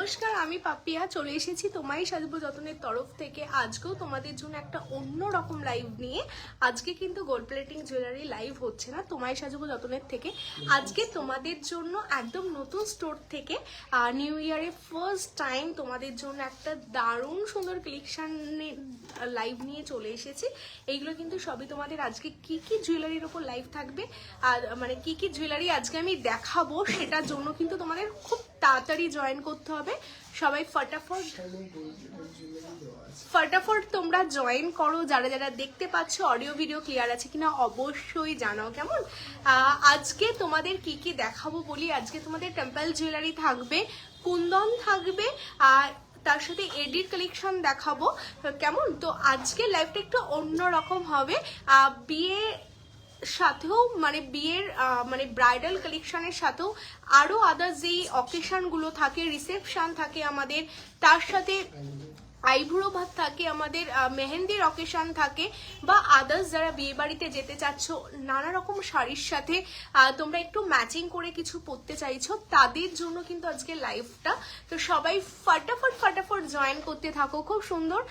নমস্কার, আমি পাপিয়া চলে এসেছি তোমায় সাজবো যতনের তরফ থেকে। আজকেও তোমাদের জন্য একটা অন্য রকম লাইভ নিয়ে। আজকে কিন্তু গোল্ড প্লেটিং জুয়েলারি লাইভ হচ্ছে না তোমায় সাজবো যতনের থেকে। আজকে তোমাদের জন্য একদম নতুন স্টোর থেকে নিউ ইয়ারে ফার্স্ট টাইম তোমাদের জন্য একটা দারুণ সুন্দর কালেকশন লাইভ নিয়ে চলে এসেছি। এইগুলো কিন্তু সবই তোমাদের আজকে কি কি জুয়েলারির ওপর লাইভ থাকবে আর মানে কি কি জুয়েলারি আজকে আমি দেখাবো, সেটার জন্য কিন্তু তোমাদের খুব তাড়াতাড়ি জয়েন করতে হবে। সবাই ফটাফট তোমরা জয়েন করো। যারা যারা দেখতে পাচ্ছ অডিও ভিডিও ক্লিয়ার আছে কিনা অবশ্যই জানাও কেমন। আজকে তোমাদের কি কি দেখাবো বলি। আজকে তোমাদের টেম্পল জুয়েলারি থাকবে, কুন্দন থাকবে, আর তার সাথে এডিট কালেকশন দেখাবো কেমন। তো আজকে লাইভটা একটু অন্যরকম হবে। বিয়ে সাথেও মানে বিয়ের মানে ব্রাইডাল কালেকশনের সাথেও আরো আদার্স যেই অকেশনগুলো থাকে, রিসেপশন থাকে আমাদের, তার সাথে আইব্রো ভাত থাকে আমাদের, মেহেন্দির অকেশন থাকে, বা আদার্স যারা বিয়ে বাড়িতে যেতে চাচ্ছ নানা রকম শাড়ির সাথে তোমরা একটু ম্যাচিং করে কিছু পরতে চাইছো, তাদের জন্য কিন্তু আজকে লাইভটা। তো সবাই ফটাফট জয়েন করতে থাকো। খুব সুন্দর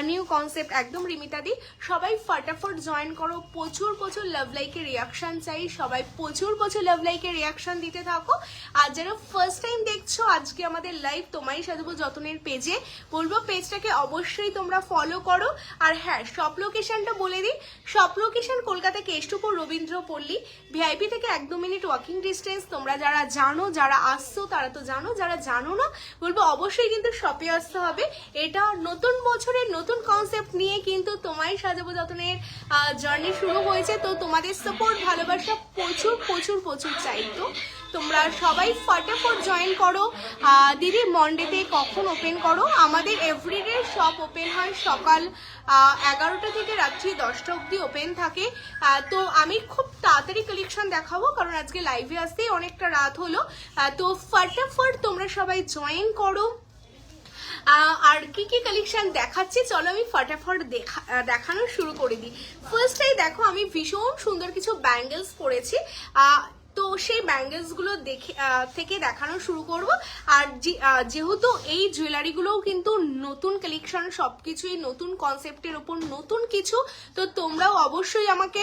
নিউ কনসেপ্ট একদম রিমিতাদি। সবাই ফটাফট জয়েন করো। প্রচুর লাভ লাইকের রিয়াকশন চাই। সবাই প্রচুর লাভ লাইকের রিয়াকশন দিতে থাকো। আর যারা ফার্স্ট টাইম দেখছো আজকে আমাদের লাইভ তোমায় সাজবো যতনের পেজে, বলবো পেজটাকে অবশ্যই তোমরা ফলো করো। আর হ্যাঁ, শপ লোকেশনটা বলে দিই। Shop location Kolkata Keshtopur Rabindrapalli, VIP থেকে 1-2 মিনিট ওয়াকিং ডিস্টেন্স। তোমরা যারা জানো, যারা আসছো তারা তো জানো, যারা জানো না বলবো অবশ্যই কিন্তু শপে আসতে হবে। এটা নতুন বছরের নতুন কনসেপ্ট নিয়ে কিন্তু তোমায় সাজাবো যতনের জার্নি শুরু হয়েছে। তো তোমাদের সাপোর্ট ভালোবাসা প্রচুর চাই। তো তোমরা সবাই ফটাফট জয়েন করো। দিদি মন্ডেতে কখন ওপেন করো? আমাদের এভরিডে শপ ওপেন হয় সকাল 11টা থেকে রাত্রি 10টা অবধি ওপেন থাকে। তো আমি খুব তাড়াতাড়ি কালেকশন দেখাবো কারণ আজকে লাইভে আসতেই অনেকটা রাত হলো। তো ফটাফট তোমরা সবাই জয়েন করো। আর কি কি কালেকশন দেখাচ্ছি চলো আমি ফটাফট দেখানো শুরু করে দিই। ফার্স্টেই দেখো আমি ভীষণ সুন্দর কিছু ব্যাঙ্গেলস পরেছি। তো সেই ব্যাঙ্গেলসগুলো থেকে দেখানো শুরু করব। আর যেহেতু এই জুয়েলারিগুলোও কিন্তু নতুন কালেকশন, সবকিছুই নতুন কনসেপ্টের ওপর নতুন কিছু। তো তোমরাও অবশ্যই আমাকে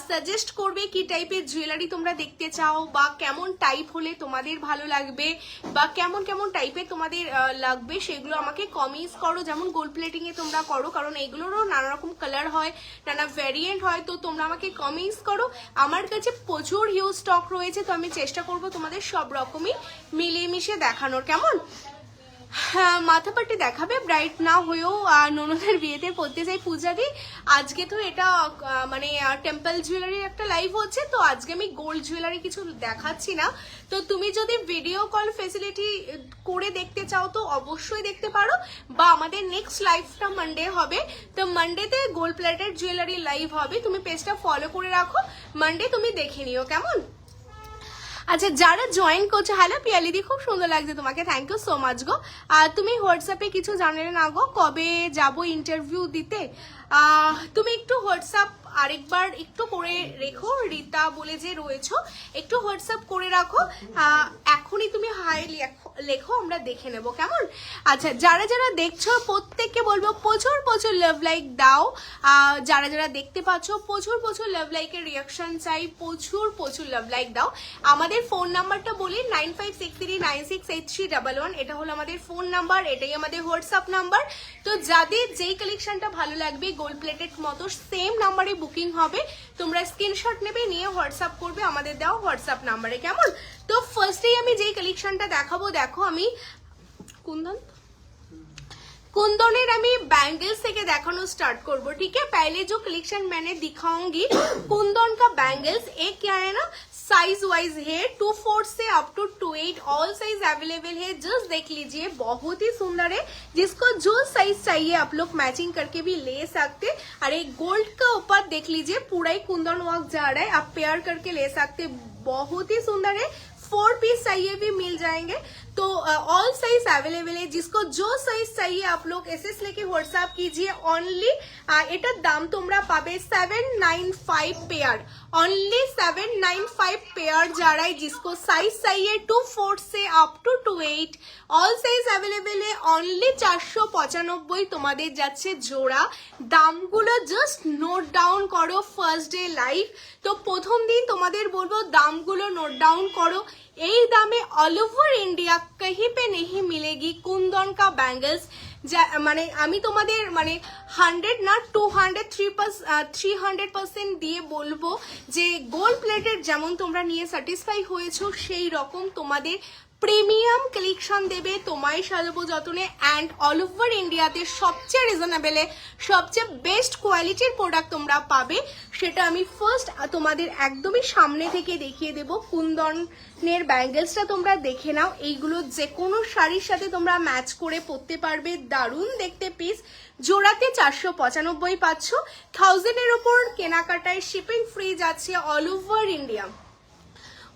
সাজেস্ট করবে কি টাইপের জুয়েলারি তোমরা দেখতে চাও, বা কেমন টাইপ হলে তোমাদের ভালো লাগবে, বা কেমন টাইপের তোমাদের লাগবে, সেগুলো আমাকে কমেন্টস করো। যেমন গোল্ড প্লেটিং এ তোমরা করো, কারণ এগুলোরও নানা রকম কালার হয়, নানা ভ্যারিয়েন্ট হয়। তো তোমরা আমাকে কমেন্টস করো। আমার কাছে প্রচুর হিউজ স্টক রয়েছে, তো আমি চেষ্টা করব তোমাদের সব রকমই মিলিয়ে মিশিয়ে দেখানোর কেমন। হ্যাঁ, মাথাপাটি দেখাবে ব্রাইট না হয়েও ননদের বিয়েতে পড়তে চাই পূজাদি। আজকে তো এটা মানে টেম্পল জুয়েলারির একটা লাইভ হচ্ছে, তো আজকে আমি গোল্ড জুয়েলারি কিছু দেখাচ্ছি না। তো তুমি যদি ভিডিও কল ফেসিলিটি করে দেখতে চাও তো অবশ্যই দেখতে পারো, বা আমাদের নেক্সট লাইভটা মানডে হবে। তো মানডেতে গোল্ড প্লেটেড জুয়েলারি লাইভ হবে, তুমি পেজটা ফলো করে রাখো, মানডে তুমি দেখে নিও কেমন। আচ্ছা, যারা জয়েন করছো, হ্যালো পিয়ালিদি, খুব সুন্দর লাগছে তোমাকে, থ্যাংক ইউ সো মাচ গো। তুমি হোয়াটসঅ্যাপে কিছু জানলে না গো, কবে যাব ইন্টারভিউ দিতে? তুমি একটু হোয়াটসঅ্যাপ আরেকবার একটু করে রেখো, রীতা বলে যে রয়েছো, একটু হোয়াটসঅ্যাপ করে রাখো। এখনই তুমি হাই লেখো, আমরা দেখে নেব কেমন। আচ্ছা, যারা যারা দেখছো প্রত্যেককে বলবো প্রচুর লাভ লাইক দাও। যারা যারা দেখতে পাচ্ছ প্রচুর লাভ লাইকের রিয়াকশন চাই, প্রচুর লাভ লাইক দাও। আমাদের ফোন নাম্বারটা বলি 9563968311। এটা হলো আমাদের ফোন নাম্বার, এটাই আমাদের হোয়াটসঅ্যাপ নাম্বার। তো যাদের যেই কালেকশনটা ভালো লাগবে গোল্ড প্লেটেড মতো সেম নাম্বারে বুকিং হবে, তোমরা স্ক্রিনশট নেবে, নিয়ে হোয়াটসঅ্যাপ করবে আমাদের দেওয়া হোয়াটসঅ্যাপ নাম্বারে কেমন। তো ফার্স্টেই আমি যেই কালেকশনটা দেখাবো, দেখো আমি कुंदन আমি बैंगल्स থেকে দেখানো स्टार्ट করব। ठीक है, पहले जो कलेक्शन मैंने दिखाऊंगी कुंदन का बैंगल्स, एक क्या है ना साइज वाइज है 2-4 से up to 2-8 all size available है। जस्ट देख लीजिए, बहुत ही सुंदर है। जिसको जो साइज चाहिए आप लोग मैचिंग करके भी ले सकते। और एक गोल्ड का ऊपर देख लीजिए, पूरा ही कुंदन वर्क जा रहा है, आप पेयर करके ले सकते, बहुत ही सुंदर है। 4 पीस चाहिए भी मिल जाएंगे। तो ऑल साइज अवेलेबल है, जिसको जो साइज चाहिए आप लोग एसएस लेके व्हाट्सएप कीजिए। ऑनली एटार दाम তোমরা পাবে 795 पेयर, ओनली 795 पेयर যারাই जिसको साइज चाहिए 24 से up to 28 all size available है। অনলি 495 তোমাদের যাচ্ছে জোড়া। দামগুলো জাস্ট নোট ডাউন করো ফার্স্ট ডে লাইভ। তো প্রথম দিন তোমাদের বলবো দামগুলো নোট ডাউন করো। এই দামে অল ওভার ইন্ডিয়া कहीं पे नहीं मिलेगी कुंदन का बैंगल्स। মানে আমি তোমাদের মানে 100 না 300% দিয়ে বলবো যে গোল্ড প্লেটেড যেমন তোমরা নিয়ে স্যাটিসফাই হয়েছো সেই রকম তোমাদের প্রিমিয়াম কালেকশন দেবে তোমায় সাজাবো যতনে। অ্যান্ড অল ওভার ইন্ডিয়াতে সবচেয়ে রিজনেবলে সবচেয়ে বেস্ট কোয়ালিটির প্রোডাক্ট তোমরা পাবে, সেটা আমি ফার্স্ট তোমাদের একদমই সামনে থেকে দেখিয়ে দেবো। কুন্দনের ব্যাঙ্গেলসটা তোমরা দেখে নাও, এইগুলো যে কোনো শাড়ির সাথে তোমরা ম্যাচ করে পরতে পারবে, দারুণ দেখতে পিস। জোড়াতে 495 পাচ্ছ। 1000-এর ওপর কেনাকাটায় শিপিং ফ্রি যাচ্ছে অল ওভার ইন্ডিয়া।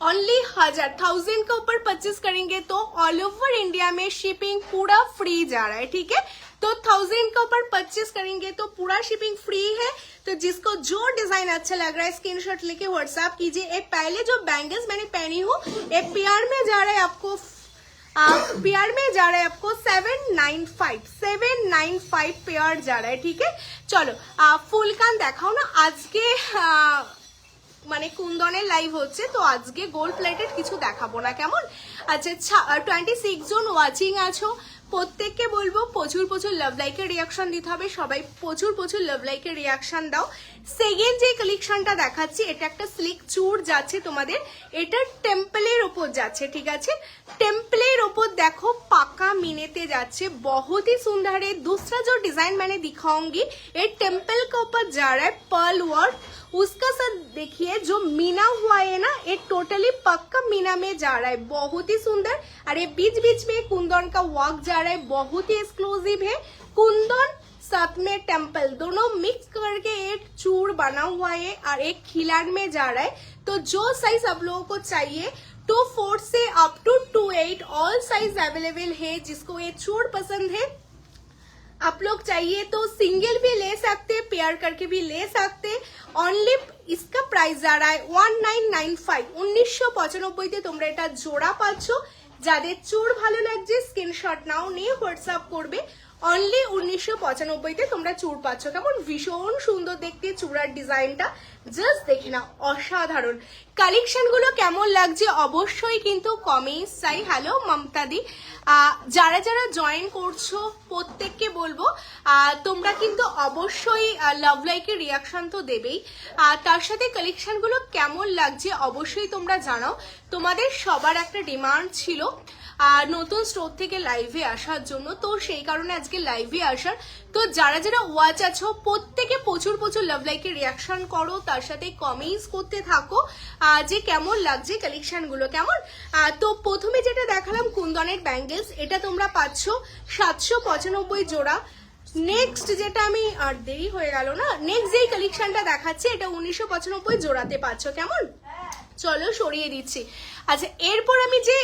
ओनली 1000 के ऊपर परचेस करेंगे तो ऑल ओवर इंडिया में शिपिंग पूरा फ्री जा रहा है, ठीक है। तो 1000 के ऊपर परचेस करेंगे तो पूरा शिपिंग फ्री है। तो जिसको जो डिजाइन अच्छा लग रहा है स्क्रीनशॉट लेके व्हाट्सएप कीजिए। ये पहले जो बैंगल्स मैंने पहनी हूँ ये पेयर में जा रहा है आपको, पेयर में जा रहा है आपको 795 पेयर जा रहा है, ठीक है। चलो फुल कान देखाओ ना। आज के মানে কুন্দনের লাইভ হচ্ছে তো আজকে গোল্ড প্লেটেড কিছু দেখাবো না, কেমন? আচ্ছা 26 জন ওয়াচিং আছো, প্রত্যেককে বলবো প্রচুর প্রচুর লাভ লাইকের রিয়াকশন দিতে হবে। সবাই প্রচুর প্রচুর লাভ লাইকের রিয়াকশন দাও। সেকেন্ড যে কালেকশনটা দেখাচ্ছি এটা একটা স্লিক চূড় যাচ্ছে তোমাদের, এটা টেম্পলের ওপর যাচ্ছে, ঠিক আছে। टेम्पलेर ओपर देखो पाका मीनेते जाच्छे, बहुत ही सुंदर है। दूसरा जो डिजाइन मैंने दिखाऊंगी ये टेम्पल के ऊपर जा रहा है पर्ल वर्क, उसका साथ देखिए जो मीना हुआ है ना ये टोटली पक्का मीना में जा रहा है, बहुत ही सुंदर। और ये बीच बीच में कुंदन का वर्क जा रहा है, बहुत ही एक्सक्लूसिव है। कुंदन साथ में टेम्पल दोनों मिक्स करके एक चूड़ बना हुआ है और एक खिलान में जा रहा है। तो जो साइज आप लोगों को चाहिए 24 से up to 28 all size available है। जिसको ये चूड़ पसंद है आप लोग चाहिए तो सिंगल भी ले सकते, पेयर करके भी ले सकते। ओनली इसका प्राइस जा रहा है 1995, 1995 তোমরা এটা জোড়া পাচ্ছ। যাদের চূড় ভালো লাগছে স্ক্রিনশট নাও, নিয়ে হোয়াটসঅ্যাপ করবে। অনলি 1995 তোমরা চূড় পাচ্ছ, কেমন ভীষণ সুন্দর দেখতে চূড়ার ডিজাইনটা, জাস্ট দেখে না অসাধারণ। কালেকশন গুলো কেমন লাগছে অবশ্যই কিন্তু কমেন্টস চাই। হ্যালো মমতা দি, যারা যারা জয়েন করছো প্রত্যেককে বলবো তোমরা কিন্তু অবশ্যই লাভ লাইকের রিয়াকশন তো দেবেই, তার সাথে কালেকশন গুলো কেমন লাগছে অবশ্যই তোমরা জানাও। তোমাদের সবার একটা ডিমান্ড ছিল নতুন স্টোর থেকে লাইভে আসার জন্য, তো সেই কারণে আজকে লাইভে আসার। তো যারা যারা ওয়াচ আছো প্রত্যেকে প্রচুর প্রচুর লাভ লাইকের রিয়াকশন করো, তার সাথে কমেন্টস করতে থাকো যে কেমন লাগছে কালেকশন গুলো, কেমন। তো প্রথমে যেটা দেখালাম কুন্দনের ব্যাঙ্গেলস, এটা তোমরা পাচ্ছ 795 জোড়া। নেক্সট যেটা আমি আর দেরি হয়ে গেল না, নেক্সট যেই কালেকশনটা দেখাচ্ছে এটা 1995 জোড়াতে পাচ্ছ, কেমন। চলো সরিয়ে দিচ্ছি। আচ্ছা এরপর আমি যে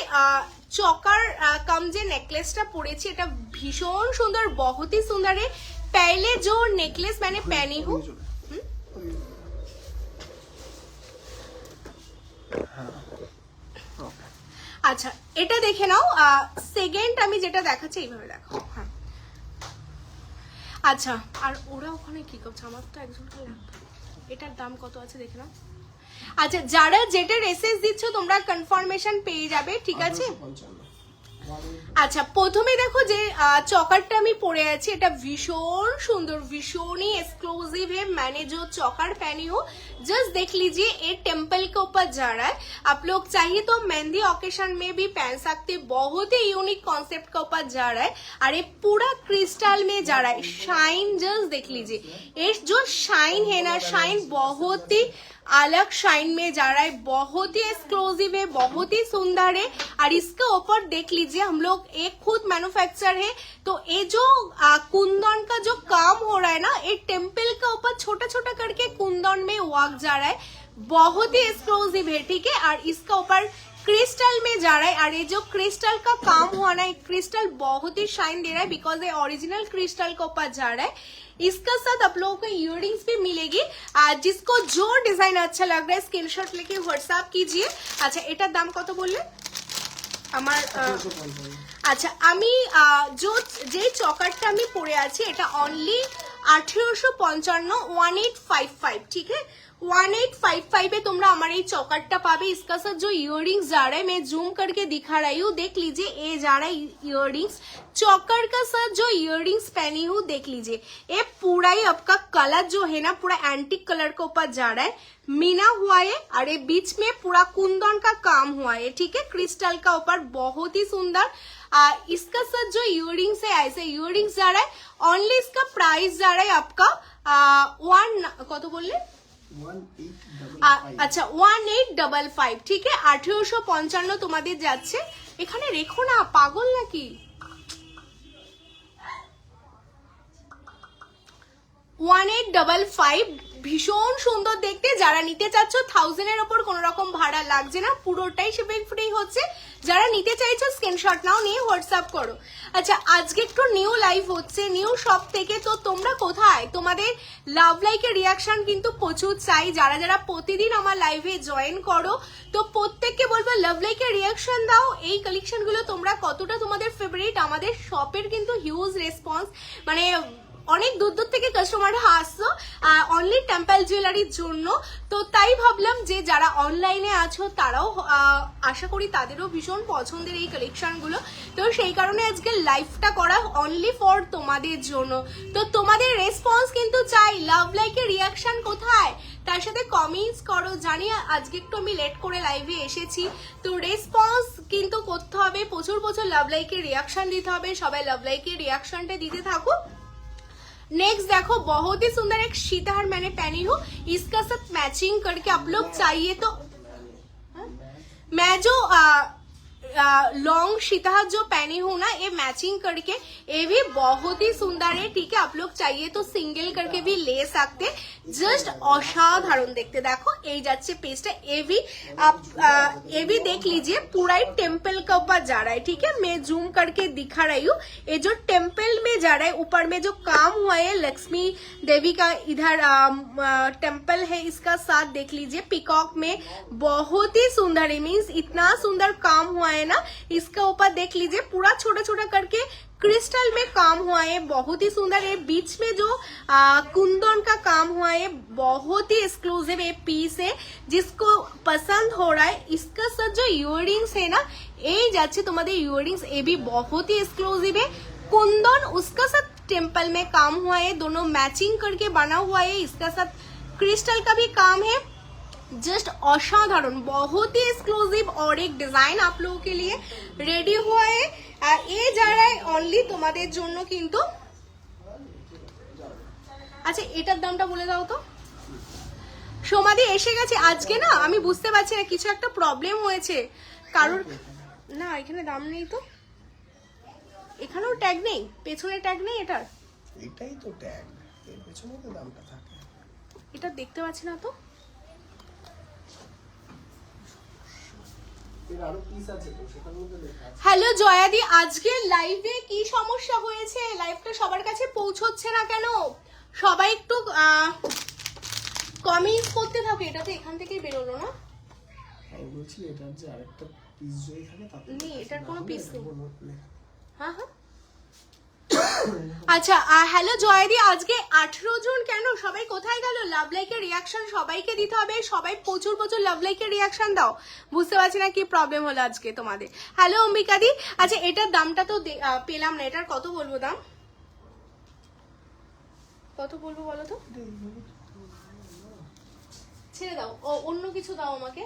চকার कम যে नेकलेसটা পরেছি এটা ভীষণ সুন্দর, बहुत ही सुंदर है। पहले जो नेकलेस मैंने पहनी हूँ আচ্ছা এটা দেখে নাও। সেকেন্ড আমি যেটা দেখাচ্ছি এইভাবে দেখো। হ্যাঁ আচ্ছা আর ওরা ওখানে কি করছে, আমার তো একজনকে লাগবে। এটার দাম কত আছে দেখে নাও। আচ্ছা যারা যেটার এসএস দিচ্ছ তোমরা কনফার্মেশন পেয়ে যাবে, ঠিক আছে। আচ্ছা প্রথমে দেখো যে চকারটা আমি পরে আছি এটা ভীষণ সুন্দর, ভীষণই एक्सक्लूसिव है। मैंने जो चौकर पहनी हो जस्ट देख लीजिए, ये टेम्पल के ऊपर जा रहा है। आप लोग चाहिए तो मेहंदी ओकेशन में भी पहन सकते, बहुत ही यूनिक कॉन्सेप्ट के ऊपर जा रहा है। और ये पूरा क्रिस्टल में जा रहा है, शाइन जस्ट देख लीजिए, ये जो शाइन है ना शाइन बहुत ही अलग शाइन में जा रहा है, बहुत ही एक्सक्लूसिव है, बहुत ही सुंदर है। और इसके ऊपर देख लीजिए हम लोग एक खुद मैन्युफैक्चर है, तो ये जो कुंदन का जो काम हो रहा है ना ये टेम्पल के ऊपर छोटा छोटा करके कुंदन में वर्क जा रहा है, बहुत ही एक्सक्लूसिव है, ठीक है। और इसका ऊपर क्रिस्टल में जा रहा है और ये जो क्रिस्टल का काम हुआ ना, क्रिस्टल बहुत ही शाइन दे रहा है बिकॉज ये ओरिजिनल क्रिस्टल के ऊपर जा रहा है। इसका साथ आप लोगों को इयररिंग्स भी मिलेगी। जिसको जो डिजाइन अच्छा लग रहा है स्क्रीनशॉट लेके व्हाट्सएप कीजिए। अच्छा एटार दाम कत बोलले আমার আচ্ছা আমি যে চকারটা আমি পরে আছি এটা অনলি 1855 1855 ठीक है 1855 पे तुमरा हमारे चौकट्टा पावे। इसका साथ जो इयररिंग्स जा रहा है मैं जूम करके दिखा रही हूँ, देख लीजिए ये जा रहा है इयररिंग्स। चौकर का साथ जो इयररिंग्स पहनी हूँ देख लीजिए, ये पूरा ही आपका कलर जो है ना पूरा एंटिक कलर के ऊपर जा रहा है, मीना हुआ है और ये बीच में पूरा कुंदन का काम हुआ है, ठीक है, क्रिस्टल का ऊपर बहुत ही सुंदर। इसका साथ जो इयररिंग्स है ऐसे इयररिंग्स जा रहा है। ओनली इसका प्राइस जा रहा है आपका कत बोलले আচ্ছা 1855 ঠিক है 1855 তোমাদের যাচ্ছে। এখানে রেখো না, পাগল নাকি? 1855 ভীষণ সুন্দর দেখতে। যারা নিতে চাচ্ছ 1000 এর উপর কোনো রকম ভাড়া লাগছে না, পুরোটাই শিপিং ফ্রি হচ্ছে। যারা নিতে চাইছো স্ক্রিনশট নাও, নিয়ে হোয়াটসঅ্যাপ করো। আচ্ছা আজকে একটু নিউ লাইভ হচ্ছে নিউ শপ থেকে, তো তোমরা কোথায়? তোমাদের লাভ লাইকের রিয়াকশন কিন্তু প্রচুর চাই। যারা যারা প্রতিদিন আমার লাইভে জয়েন করো তো প্রত্যেককে বলবো লাভ লাইকের রিয়াকশন দাও। এই কালেকশন গুলো তোমরা কতটা তোমাদের ফেভারিট, আমাদের শপের কিন্তু হিউজ রেসপন্স, মানে অনেক দূর দূর থেকে কাস্টমাররা আসছো অনলি টেম্পল জুয়েলারির জন্য। তো তাই ভাবলাম যে যারা অনলাইনে আছো তারাও আশা করি তাদেরও ভীষণ পছন্দের এই কালেকশনগুলো, তো সেই কারণে আজকে লাইভটা করা অনলি ফর তোমাদের জন্য। তো তোমাদের রেসপন্স কিন্তু চাই, লাভ লাইকের রিয়াকশন কোথায় তার সাথে কমেন্টস করো। জানি আজকে একটু আমি লেট করে লাইভে এসেছি, তো রেসপন্স কিন্তু করতে হবে, প্রচুর প্রচুর লাভ লাইকের রিয়াকশন দিতে হবে। সবাই লাভ লাইকের রিয়াকশনটা দিতে থাকো। नेक्स्ट देखो बहुत ही सुंदर एक सीताहार मैंने पहनी हूँ, इसका साथ मैचिंग करके आप लोग चाहिए तो मैं जो लॉन्ग सीताहार जो पहनी हूँ ना ये मैचिंग करके ये भी बहुत ही सुंदर है, ठीक है। आप लोग चाहिए तो सिंगल करके भी ले सकते, जस्ट असाधारण देखते। देखो ये जाच्छे पेजटा, ये भी देख लीजिए पूरा ही टेम्पल का ऊपर जा रहा है, ठीक है। मैं जूम करके दिखा रही हूँ, ये जो टेम्पल में जा रहा है ऊपर में जो काम हुआ है लक्ष्मी देवी का इधर टेम्पल है, इसका साथ देख लीजिए पिकॉक में बहुत ही सुंदर है, मीन्स इतना सुंदर काम हुआ है ना। इसका ऊपर देख लीजिए पूरा छोटा छोटा करके क्रिस्टल में काम हुआ है, बहुत ही सुंदर है। बीच में जो कुंदन का काम हुआ है बहुत ही एक्सक्लूसिव ये पीस है, जिसको पसंद हो रहा है। इसका साथ जो इयररिंग्स है ना ये जाच्छे तुम्हारे इयररिंग्स, ये भी बहुत ही एक्सक्लूसिव है। कुंदन उसका साथ टेम्पल में काम हुआ है, दोनों मैचिंग करके बना हुआ है। इसका साथ क्रिस्टल का भी काम है, जस्ट असाधारण, बहुत ही एक्सक्लूसिव। और एक डिजाइन आप लोगों के लिए रेडी हुआ है, ये जा रहा है অনলি তোমাদের জন্য কিন্তু। আচ্ছা এটার দামটা বলে দাও তো। সমাধি এসে গেছে আজকে না, আমি বুঝতে পারছি না কিছু একটা প্রবলেম হয়েছে কারোর। না এখানে দাম নেই তো, এখানেও ট্যাগ নেই, পেছনে ট্যাগ নেই এটার, এটাই তো ট্যাগ, এর পেছনে তো দামটা থাকে। এটা দেখতে পাচ্ছি না তো। হ্যালো জয়াদি, আজকে লাইভে কি সমস্যা হয়েছে? লাইভটা সবার কাছে পৌঁছচ্ছে না কেন? সবাই একটু কমেন্টস করতে থাকো। এটা তো এখান থেকেই বেরোলো না, আমি বলছি এটার যে আরেকটা পিস যদি থাকে তাতে নেই, এটার কোনো পিস নেই। হ্যাঁ হ্যাঁ আচ্ছা হ্যালো জয়াদি, আজকে 18 জন কেন? সবাই কোথায় গেল? লাভ লাইকের রিয়াকশন সবাইকে দিতে হবে, সবাই প্রচুর প্রচুর লাভ লাইকের রিয়াকশন দাও। বুঝতে পারছি না কি প্রবলেম হলো আজকে তোমাদের। হ্যালো অম্বিকা দি, আচ্ছা এটার দামটা তো পেলাম না, এটার কত বলবো দাম? কত বলবো বলো তো? ছেড়ে দাও, অন্য কিছু দাও আমাকে,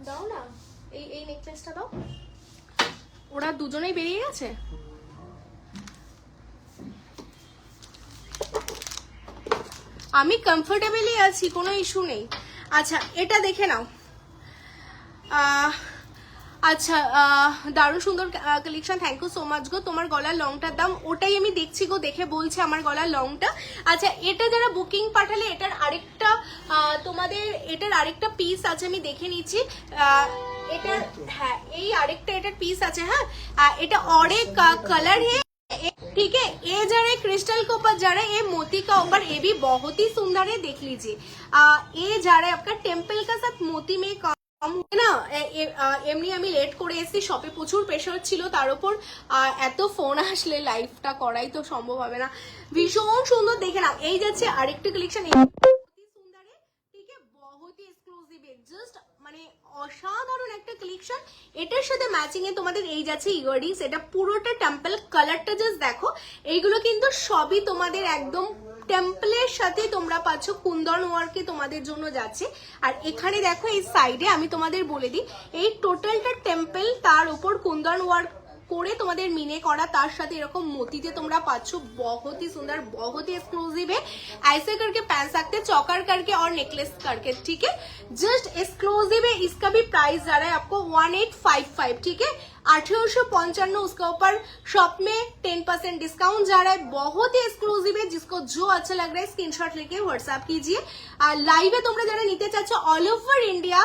দাও না, এই নেকলেসটা দাও। ওরা দুজনেই বেরিয়ে গেছে। আমি কমফোর্টেবলি আছি, কোনো ইস্যু নেই। আচ্ছা এটা দেখে নাও। আচ্ছা দারুণ সুন্দর collection, thank you so much গো। তোমার গলার লংটার দাম? ওটাই আমি দেখছি গো, দেখে বলছে আমার গলার লংটা। আচ্ছা এটা যারা বুকিং পাঠালে এটার আরেকটা তোমাদের এটার আরেকটা পিস আছে, আমি দেখে নিচ্ছি। এটার হ্যাঁ এই আরেকটা এটার পিস আছে। হ্যাঁ এটা और एक कलर है, ठीक है। ये जा रहा है क्रिस्टल के ऊपर जा रहा है, ये मोती का ऊपर, ये भी बहुत ही सुंदर है, देख लीजिए। ये जा रहा है आपका टेम्पल का साथ मोती में না এমনি আমি লেট করে এসেছি, শপে প্রচুর প্রেশার ছিল, তার উপর এত ফোন আসলে লাইভটা করাই তো সম্ভব হবে না। ভীষণ সুন্দর, দেখে নাও। এই যাচ্ছে আরেকটা কালেকশন, সুন্দর ঠিক আছে, বহুত হি এক্সক্লুসিভ, জাস্ট মানে অসাধারণ একটা কালেকশন। এটার সাথে ম্যাচিং এ তোমাদের এই যাচ্ছে ইয়াররিংস, এটা পুরোটা টেম্পল, কালারটা জাস্ট দেখো। এইগুলো কিন্তু সবই তোমাদের একদম টেম্পলের সাথে তোমরা পাচ্ছ, কুন্দন ওয়ার্কে তোমাদের জন্য যাচ্ছে। আর এখানে দেখো এই সাইডে আমি তোমাদের বলে দিই, এই টোটালটা টেম্পল, তার উপর কুন্দন ওয়ার্ক করে তোমাদের মিনে করা, তার সাথে এরকম মোতিতে তোমরা পাচ্ছ। बहुत ही सुंदर, बहुत ही एक्सक्लूसिव है, ऐसे करके पहन सकते, चौकर करके और नेकलेस करके, ठीक है। जस्ट एक्सक्लूसिव है, इसका भी प्राइस जा रहा है आपको 1855, ठीक है। 1855 उसके ऊपर शॉप में 10% डिस्काउंट जा रहा है, बहुत ही एक्सक्लूसिव है। जिसको जो अच्छा लग रहा है स्क्रीनशॉट लेके व्हाट्सएप कीजिए। और लाइव তোমরা যারা নিতে চাচ্ছ অল ওভার ইন্ডিয়া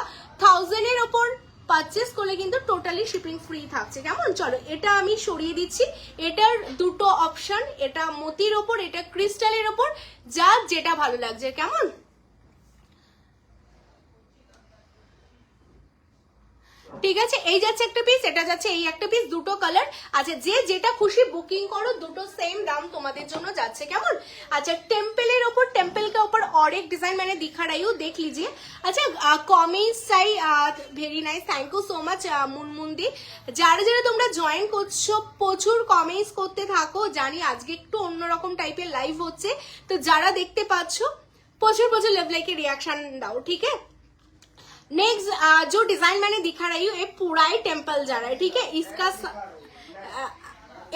1000 এর উপর পারচেস করলে কিন্তু টোটালি শিপিং ফ্রি থাকছে, কেমন। চলো এটা আমি সরিয়ে দিচ্ছি। এটার দুটো অপশন, এটা মোতির ওপর, এটা ক্রিস্টালের ওপর, যার যেটা ভালো লাগছে, কেমন। ঠিক আছে, এই যাচ্ছে একটা পিস, এটা যাচ্ছে এই একটা পিস, দুটো কালার। আচ্ছা যে যেটা খুশি বুকিং করো, দুটো সেম দাম তোমাদের জন্য যাচ্ছে, কেমন। अच्छा टेम्पलेर ऊपर, टेम्पल के ऊपर और एक डिजाइन मैंने दिखा रही हूँ, देख लीजिए। अच्छा कमेंट्स চাই, very nice, thank you so much মুনমুন্দি। যারা যারা তোমরা জয়েন করছো প্রচুর কমেন্টস করতে থাকো, জানি আজকে একটু অন্যরকম টাইপের লাইভ হচ্ছে, তো যারা দেখতে পাচ্ছ প্রচুর প্রচুর লাভ লাইকে রিয়াকশন দাও, ঠিক है। नेक्स्ट जो डिजाइन मैंने दिखा रही हूँ, ये पूरा ही टेम्पल जा रहा है, ठीक है। इसका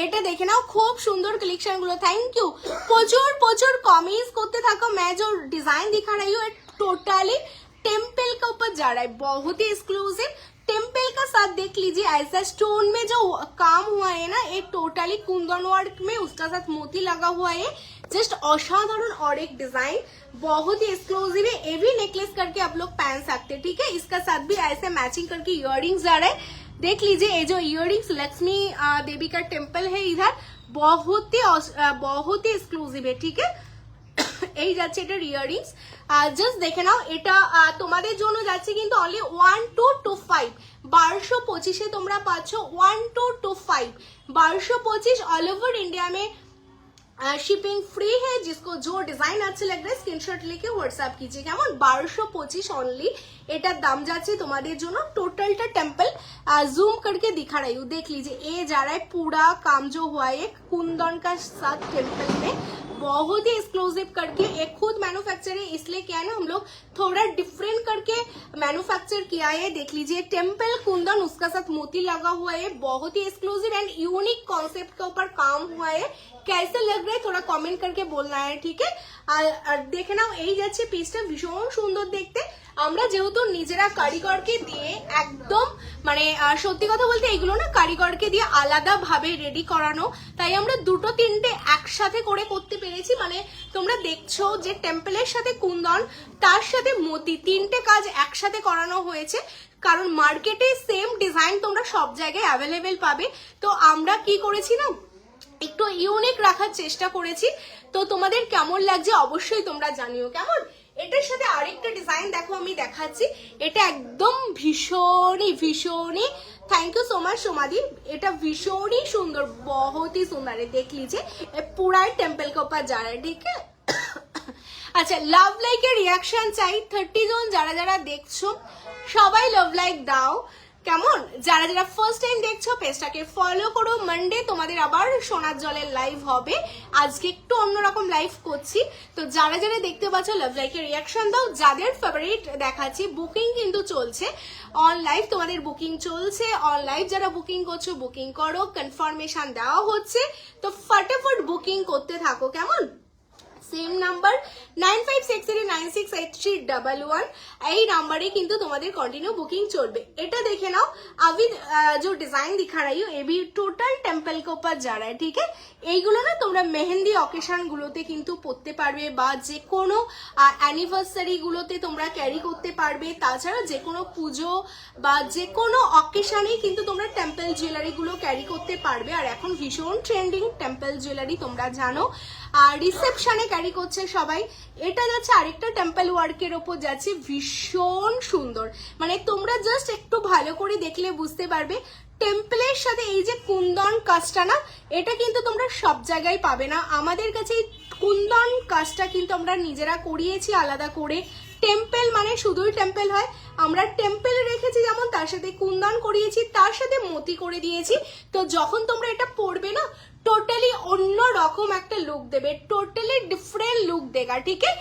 এটা দেখে নাও, খুব সুন্দর কালেকশন গুলো, থ্যাংক ইউ। প্রচুর প্রচুর কমেंट्स করতে থাকো। मैं जो डिजाइन दिखा रही हूँ टोटली टेम्पल के ऊपर जा रहा है, बहुत ही एक्सक्लूसिव। टेम्पल का साथ देख लीजिए, ऐसा स्टोन में जो काम हुआ है ना, ये टोटली कुंदन वर्क में उसका साथ मोती लगा हुआ है, जस्ट असाधारण और एक डिजाइन बहुत ही एक्सक्लूसिव है। ये भी नेकलेस करके आप लोग पहन सकते हैं, ठीक है। इसका साथ भी ऐसे मैचिंग करके इयररिंग्स जा रहा है, देख लीजिए। ये जो इयररिंग्स लक्ष्मी देवी का टेम्पल है इधर, बहुत ही एक्सक्लूसिव है, ठीक है। এই যাচ্ছে এটার ইয়াররিংস, জাস্ট দেখে নাও। এটা তোমাদের জন্য যাচ্ছে কিন্তু অনলি 1225, 1225 তোমরা পাচ্ছ 1225, 1225 ऑल ओवर इंडिया में शिपिंग फ्री है। जिसको जो डिजाइन अच्छा लग रहा है स्क्रीनशॉट लेके व्हाट्सएप कीजिए, কেমন। 1225 অনলি এটার দাম যাচ্ছে তোমাদের জন্য। টোটালটা टेम्पल जूम करके दिखा रही हूँ, देख लीजिए। ये जा रहा है पूरा काम जो हुआ है कुंदन का साथ टेम्पल में, बहुत ही एक्सक्लूसिव करके। एक खुद मैन्युफैक्चर है, इसलिए क्या है ना हम लोग थोड़ा डिफरेंट करके मैन्युफैक्चर किया है, देख लीजिए। टेम्पल कुंदन उसका साथ मोती लगा हुआ है, बहुत ही एक्सक्लूसिव एंड यूनिक कॉन्सेप्ट के ऊपर काम हुआ है। कैसे लग रहा है थोड़ा कमेंट करके बोलना है, ठीक है। আর দেখে নাও, এই যাচ্ছে পিসটা, ভীষণ সুন্দর দেখতে। আমরা যেহেতু নিজেরা কারিগরকে দিয়ে একদম মানে সত্যি কথা বলতে এগুলো না কারিগরকে দিয়ে আলাদা ভাবে রেডি করানো, তাই আমরা দুটো তিনটে একসাথে করে করতে পেরেছি। মানে তোমরা দেখছো যে টেম্পলের সাথে কুন্দন, তার সাথে মোতি, তিনটে কাজ একসাথে করানো হয়েছে। কারণ মার্কেটে সেম ডিজাইন তোমরা সব জায়গায় অ্যাভেলেবেল পাবে, তো আমরা কি করেছি না একটু ইউনিক রাখার চেষ্টা করেছি। তো তোমাদের কেমন লাগছে অবশ্যই তোমরা জানিও, কেমন। এটার সাথে আরেকটা ডিজাইন দেখো আমি দেখাচ্ছি, এটা একদম ভীষণই थैंक यू सो मच सोमादी, এটা ভীষণই সুন্দর, बहुत ही सुंदर है, देख लीजिए। पूरा टेम्पल के ऊपर जा रहा है, ठीक है। আচ্ছা লাভ লাইকের রিয়াকশন চাই, 30 জন যারা যারা দেখছো সবাই লাভ লাইক দাও, কেমন। যারা যারা ফার্স্ট টাইম দেখছো পেজটাকে ফলো করো। মানডে তোমাদের আবার সোনার জলের লাইভ হবে, আজকে একটু অন্যরকম লাইভ করছি। তো যারা যারা দেখতে পাচ্ছ লাভ লাইকের রিয়াকশন দাও। যাদের ফেভারিট দেখাচ্ছি, বুকিং কিন্তু চলছে অন লাইভ, তোমাদের বুকিং চলছে অন লাইভ। যারা বুকিং করছো বুকিং করো, কনফার্মেশন দেওয়া হচ্ছে, তো ফটাফট বুকিং করতে থাকো, কেমন। সেম নাম্বার 9563968311 এই নাম্বারে কিন্তু তোমাদের কন্টিনিউ বুকিंग চলবে। এটা দেখে নাও, अभी जो डिजाइन दिखा रही हूँ ये भी टोटल टेम्पल के ऊपर जा रहा है, ठीक है। এইগুলো না তোমরা মেহেন্দি অকেশন গুলোতে কিন্তু পরতে পারবে, বা যে কোনো অ্যানিভার্সারি গুলোতে তোমরা ক্যারি করতে পারবে। তাছাড়া যে কোনো পুজো বা যে কোনো অকেশনে কিন্তু তোমরা টেম্পল জুয়েলারি গুলো ক্যারি করতে পারবে। আর এখন ভীষণ ট্রেন্ডিং টেম্পল জুয়েলারি, তোমরা জানো। আর রিসেপশনে ক্যারি করছে সবাই। এটা যাচ্ছে আরেকটা টেম্পল ওয়ার্কের ওপর যাচ্ছে, ভীষণ সুন্দর। মানে তোমরা জাস্ট একটু ভালো করে দেখলে বুঝতে পারবে টেম্পলের সাথে এই যে কুন্দন কাজটা না, এটা কিন্তু তোমরা সব জায়গায় পাবে না। আমাদের কাছে কুন্দন কাজটা কিন্তু আমরা নিজেরা করিয়েছি আলাদা করে। টেম্পল মানে শুধুই টেম্পল হয়, আমরা টেম্পল রেখেছি যেমন, তার সাথে কুন্দন করিয়েছি, তার সাথে মতি করে দিয়েছি। তো যখন তোমরা এটা পরবে না, टोटली অন্য রকম একটা लुक देवे, टोटली डिफरेंट लुक देगा, ठीक है।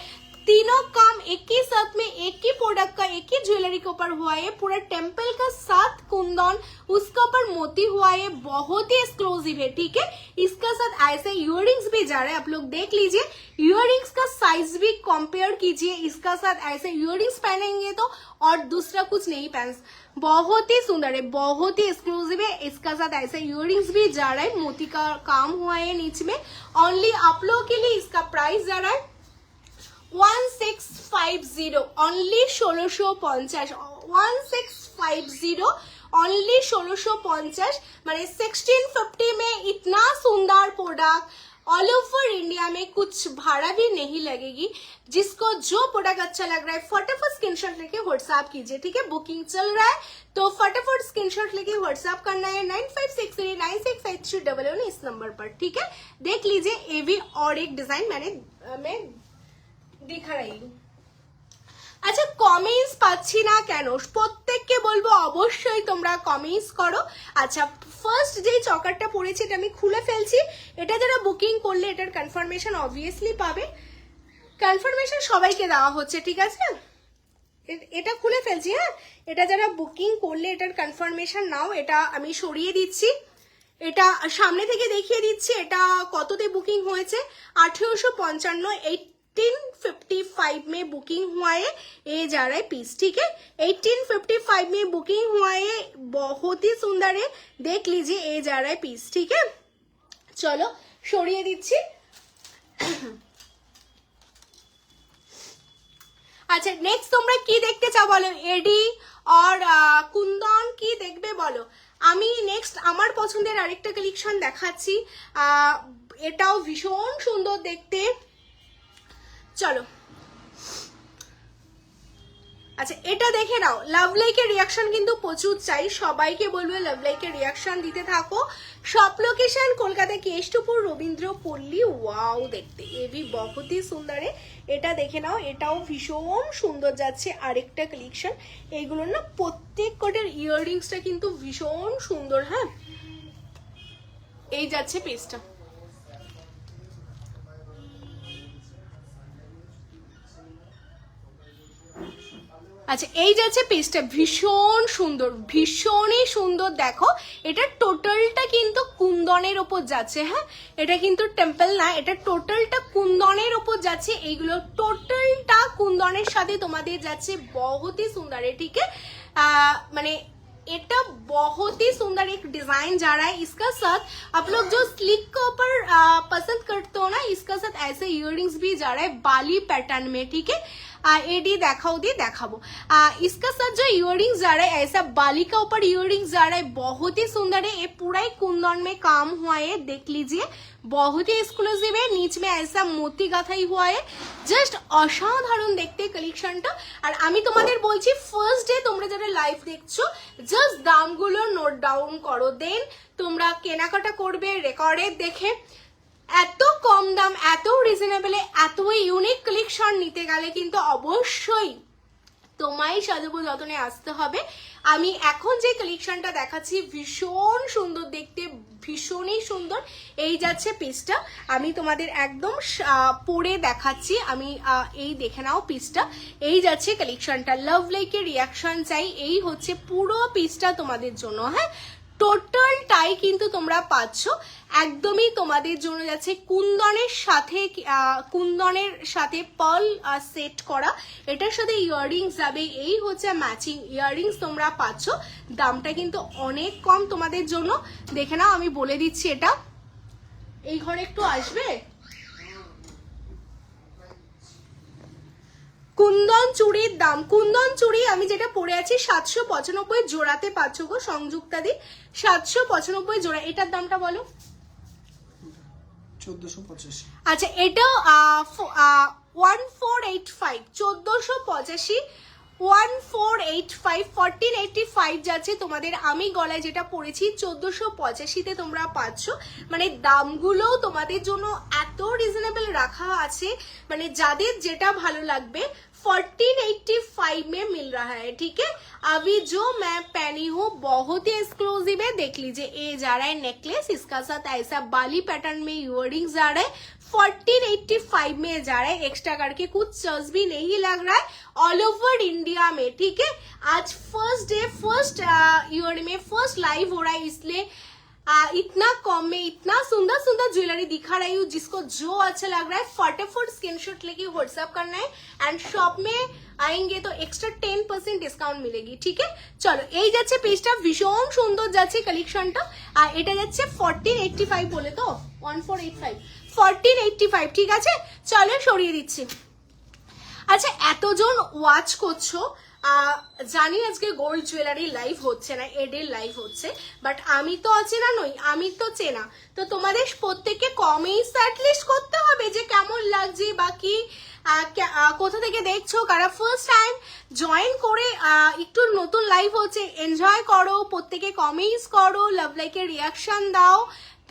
तीनों काम एक ही साथ में, एक ही प्रोडक्ट का, एक ही ज्वेलरी के ऊपर हुआ है। पूरा टेम्पल का साथ कुंदन, उसके ऊपर मोती हुआ है, बहुत ही एक्सक्लूसिव है, ठीक है। इसका साथ ऐसे इयररिंग्स भी जा रहा है, आप लोग देख लीजिए। इयररिंग्स का साइज भी कंपेयर कीजिए, इसका साथ ऐसे इयररिंग्स पहनेंगे तो और दूसरा कुछ नहीं पहन। बहुत ही सुंदर है, बहुत ही एक्सक्लूसिव है। इसका साथ ऐसे इयररिंग्स भी जा रहा है, मोती का काम हुआ है नीचे में। ओनली आप लोगों के लिए इसका प्राइस जा रहा है 1650, ओनली 1650, 1650, ओनली 1650। माने 1650 में इतना सुंदर प्रोडक्ट ऑल ओवर इंडिया में कुछ भाड़ा भी नहीं लगेगी। जिसको जो प्रोडक्ट अच्छा लग रहा है फटाफट स्क्रीनशॉट लेके व्हाट्सएप कीजिए, ठीक है। बुकिंग चल रहा है तो फटाफट स्क्रीनशॉट लेके व्हाट्सएप करना है 9563968311 इस नंबर पर, ठीक है। देख लीजिए ये भी और एक डिजाइन मैं दिखा रही हूँ। আচ্ছা কমেন্টস পাচ্ছি না কেন? প্রত্যেককে বলবো অবশ্যই তোমরা কমেন্টস করো। আচ্ছা ফার্স্ট যে চকারটা পড়েছে এটা আমি খুলে ফেলছি। এটা যারা বুকিং করলে এটার কনফার্মেশন অবভিয়াসলি পাবে, কনফার্মেশন সবাইকে দেওয়া হচ্ছে, ঠিক আছে। এটা খুলে ফেলছি, হ্যাঁ। এটা যারা বুকিং করলে এটার কনফার্মেশন নাও। এটা আমি সরিয়ে দিচ্ছি, এটা সামনে থেকে দেখিয়ে দিচ্ছি এটা কততে বুকিং হয়েছে। 1855 1855 में बुकिंग हुआ है, ये जा रहा है पीस, ठीक है। 1855 में बुकिंग हुआ है, बहुत ही सुंदर है, देख लीजिए ये जा रहा है पीस, ठीक है। चलो সরিয়ে দিচ্ছি। আচ্ছা নেক্সট তোমরা কি দেখতে চাও বলো? এডি আর কুন্দন কি দেখবে বলো? আমি নেক্সট আমার পছন্দের আরেকটা কালেকশন দেখাচ্ছি, এটাও ভীষণ সুন্দর দেখতে। চলো আচ্ছা এটা দেখে নাও। লাভ লাইকের রিয়াকশন কিন্তু প্রচুর চাই, সবাইকে বলবো লাভ লাইকের রিয়াকশন দিতে থাকো। শপ লোকেশন কলকাতা কেষ্টপুর রবীন্দ্র পল্লী। ওয়াও দেখতে এ ভি বহুত ही সুন্দর। এটা দেখে নাও, এটাও ভীষণ সুন্দর যাচ্ছে আরেকটা কালেকশন। এইগুলোর না প্রত্যেক কটার ইয়াররিংসটা কিন্তু ভীষণ সুন্দর, হ্যাঁ। এই যাচ্ছে পিসটা। আচ্ছা এই যাচ্ছে পিসটা, ভীষণ সুন্দর, ভীষণই সুন্দর। দেখো এটা টোটালটা কিন্তু কুন্দনের ওপর যাচ্ছে, হ্যাঁ। এটা কিন্তু টেম্পল না, এটা টোটালটা কুন্দনের ওপর যাচ্ছে। এইগুলো টোটালটা কুন্দনের সাথে তোমাদের যাচ্ছে, बहुत ही सुंदर है, ठीक है। মানে এটা बहुत ही सुंदर एक डिजाइन जा रहा है। इसका साथ आप लोग जो स्लिक के ऊपर पसंद करते हो ना, इसका साथ ऐसे इयररिंग्स भी जा रहा है बाली पैटर्न में, ठीक है। एडी देखाओ दी देखाबो। इसका साथ जो इयररिंग्स जा रहा है ऐसा बाली का ऊपर इयररिंग्स जा रहा है, बहुत ही सुंदर है। ये पूरा ही कुंदन में काम हुआ है, देख लीजिए, बहुत ही एक्सक्लूसिव है। नीच में ऐसा मोती गाथाई हुआ है, জাস্ট অসাধারণ দেখতে কালেকশনটা। আর আমি তোমাদের বলছি ফার্স্ট ডে তোমরা যারা লাইভ দেখছো জাস্ট দামগুলো নোট ডাউন করো, দেন তোমরা কেনাকাটা করবে রেকর্ডে দেখে। এত কম দাম, এত রিজনেবলে এত ইউনিক কালেকশন নিতে গেলে কিন্তু অবশ্যই তোমায় সাজাবো যতনে আসতে হবে। আমি এখন যে কালেকশনটা দেখাচ্ছি ভীষণ সুন্দর দেখতে, ভীষণই সুন্দর। এই যাচ্ছে পিসটা, আমি তোমাদের একদম পরে দেখাচ্ছি। আমি এই দেখে নাও পিসটা, এই যাচ্ছে কালেকশনটা। লাভ লাইকের রিয়াকশন চাই, এই হচ্ছে পুরো পিসটা তোমাদের জন্য, হ্যাঁ। টোটালটাই কিন্তু তোমরা পাচ্ছ একদমই তোমাদের জন্য যাচ্ছে কুন্দনের সাথে পার্ল সেট করা, এটার সাথে ইয়াররিংস যাবে, এই হচ্ছে ম্যাচিং ইয়াররিংস তোমরা পাচ্ছ। দামটা কিন্তু অনেক কম তোমাদের জন্য, দেখে নাও আমি বলে দিচ্ছি। এটা এই ঘরে একটু আসবে, কুন্দন চুড়ির দাম, কুন্দন চুড়ি আমি যেটা পরে আছি 795 জোড়াতে পাচ্ছ গো সংযুক্তাদি, 795 জোড়া। এটার দামটা বলো। 1485। আচ্ছা এটা 1485, 1485, 1485, 1485 যাচ্ছে তোমাদের। আমি গলায় যেটা পরেছি 1485-তে তোমরা পাচ্ছ। মানে দামগুলোও তোমাদের জন্য এত রিজনেবল রাখা আছে, মানে যাদের যেটা ভালো লাগবে 1485 में मिल रहा है, ठीक है। अभी जो मैं पहनी हूँ बहुत ही एक्सक्लूसिव है, देख लीजिए। ये जा रहा है नेकलेस, इसका साथ ऐसा बाली पैटर्न में इयररिंग्स जा रहा है, 1485 में जा रहा है। एक्स्ट्रा करके कुछ चार्ज भी नहीं लग रहा है, ऑल ओवर इंडिया में, ठीक है। आज फर्स्ट डे, फर्स्ट ईयर में फर्स्ट लाइव हो रहा है, इसलिए इतना कम में इतना सुंदर सुंदर ज्वेलरी दिखा रही हूँ। जिसको जो अच्छा लग रहा है फटाफट स्क्रीनशॉट लेके व्हाट्सएप करना है, एंड शॉप में आएंगे तो एक्स्ट्रा 10% डिस्काउंट मिलेगी, ठीक है। चलो এই যাচ্ছে পেজটা, ভীষণ সুন্দর যাচ্ছে কালেকশনটা। আর এটা যাচ্ছে 1485 বলে তো, 1485, 1485, ঠিক আছে। চলো সরিয়ে দিচ্ছি। আচ্ছা এতজন ওয়াচ করছো, জানি আজকে গোল্ড জুয়েলারি লাইভ হচ্ছে না, এডের লাইভ হচ্ছে, বাট আমি তো অচেনা নই, আমি তো চেনা। তো তোমাদের প্রত্যেককে কমেন্টস অ্যাটলিস্ট করতে হবে যে কেমন লাগছে বা কি, কোথা থেকে দেখছো, কারা ফার্স্ট টাইম জয়েন করে একটু নতুন লাইভ হচ্ছে, এনজয় করো, প্রত্যেকে কমেন্টস করো, লাভ লাইকের রিয়াকশন দাও।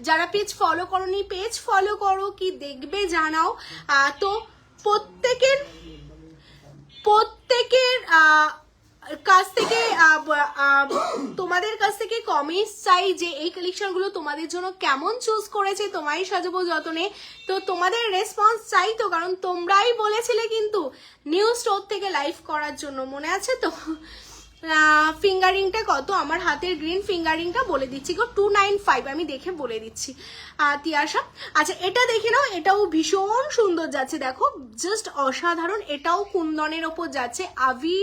যারা পেজ ফলো করোনি পেজ ফলো করো, কি দেখবে জানাও। তো প্রত্যেকের কাছ থেকে তোমাদের কাছ থেকে কমেন্টস চাই যে এই কালেকশন গুলো তোমাদের জন্য কেমন চুজ করেছে তোমায় সাজাবো যতনে। তো তোমাদের রেসপন্স চাই তো, কারণ তোমরাই বলেছিলে কিন্তু নিউ স্টোর থেকে লাইভ করার জন্য, মনে আছে তো। ফিঙ্গারিংটা কত, আমার হাতের গ্রিন ফিঙ্গারিংটা বলে দিচ্ছি গো, 295, আমি দেখে বলে দিচ্ছি তিয়াশা। আচ্ছা এটা দেখে নাও, এটাও ভীষণ সুন্দর যাচ্ছে, দেখো জাস্ট অসাধারণ। এটাও কুন্দনের ওপর যাচ্ছে, अभी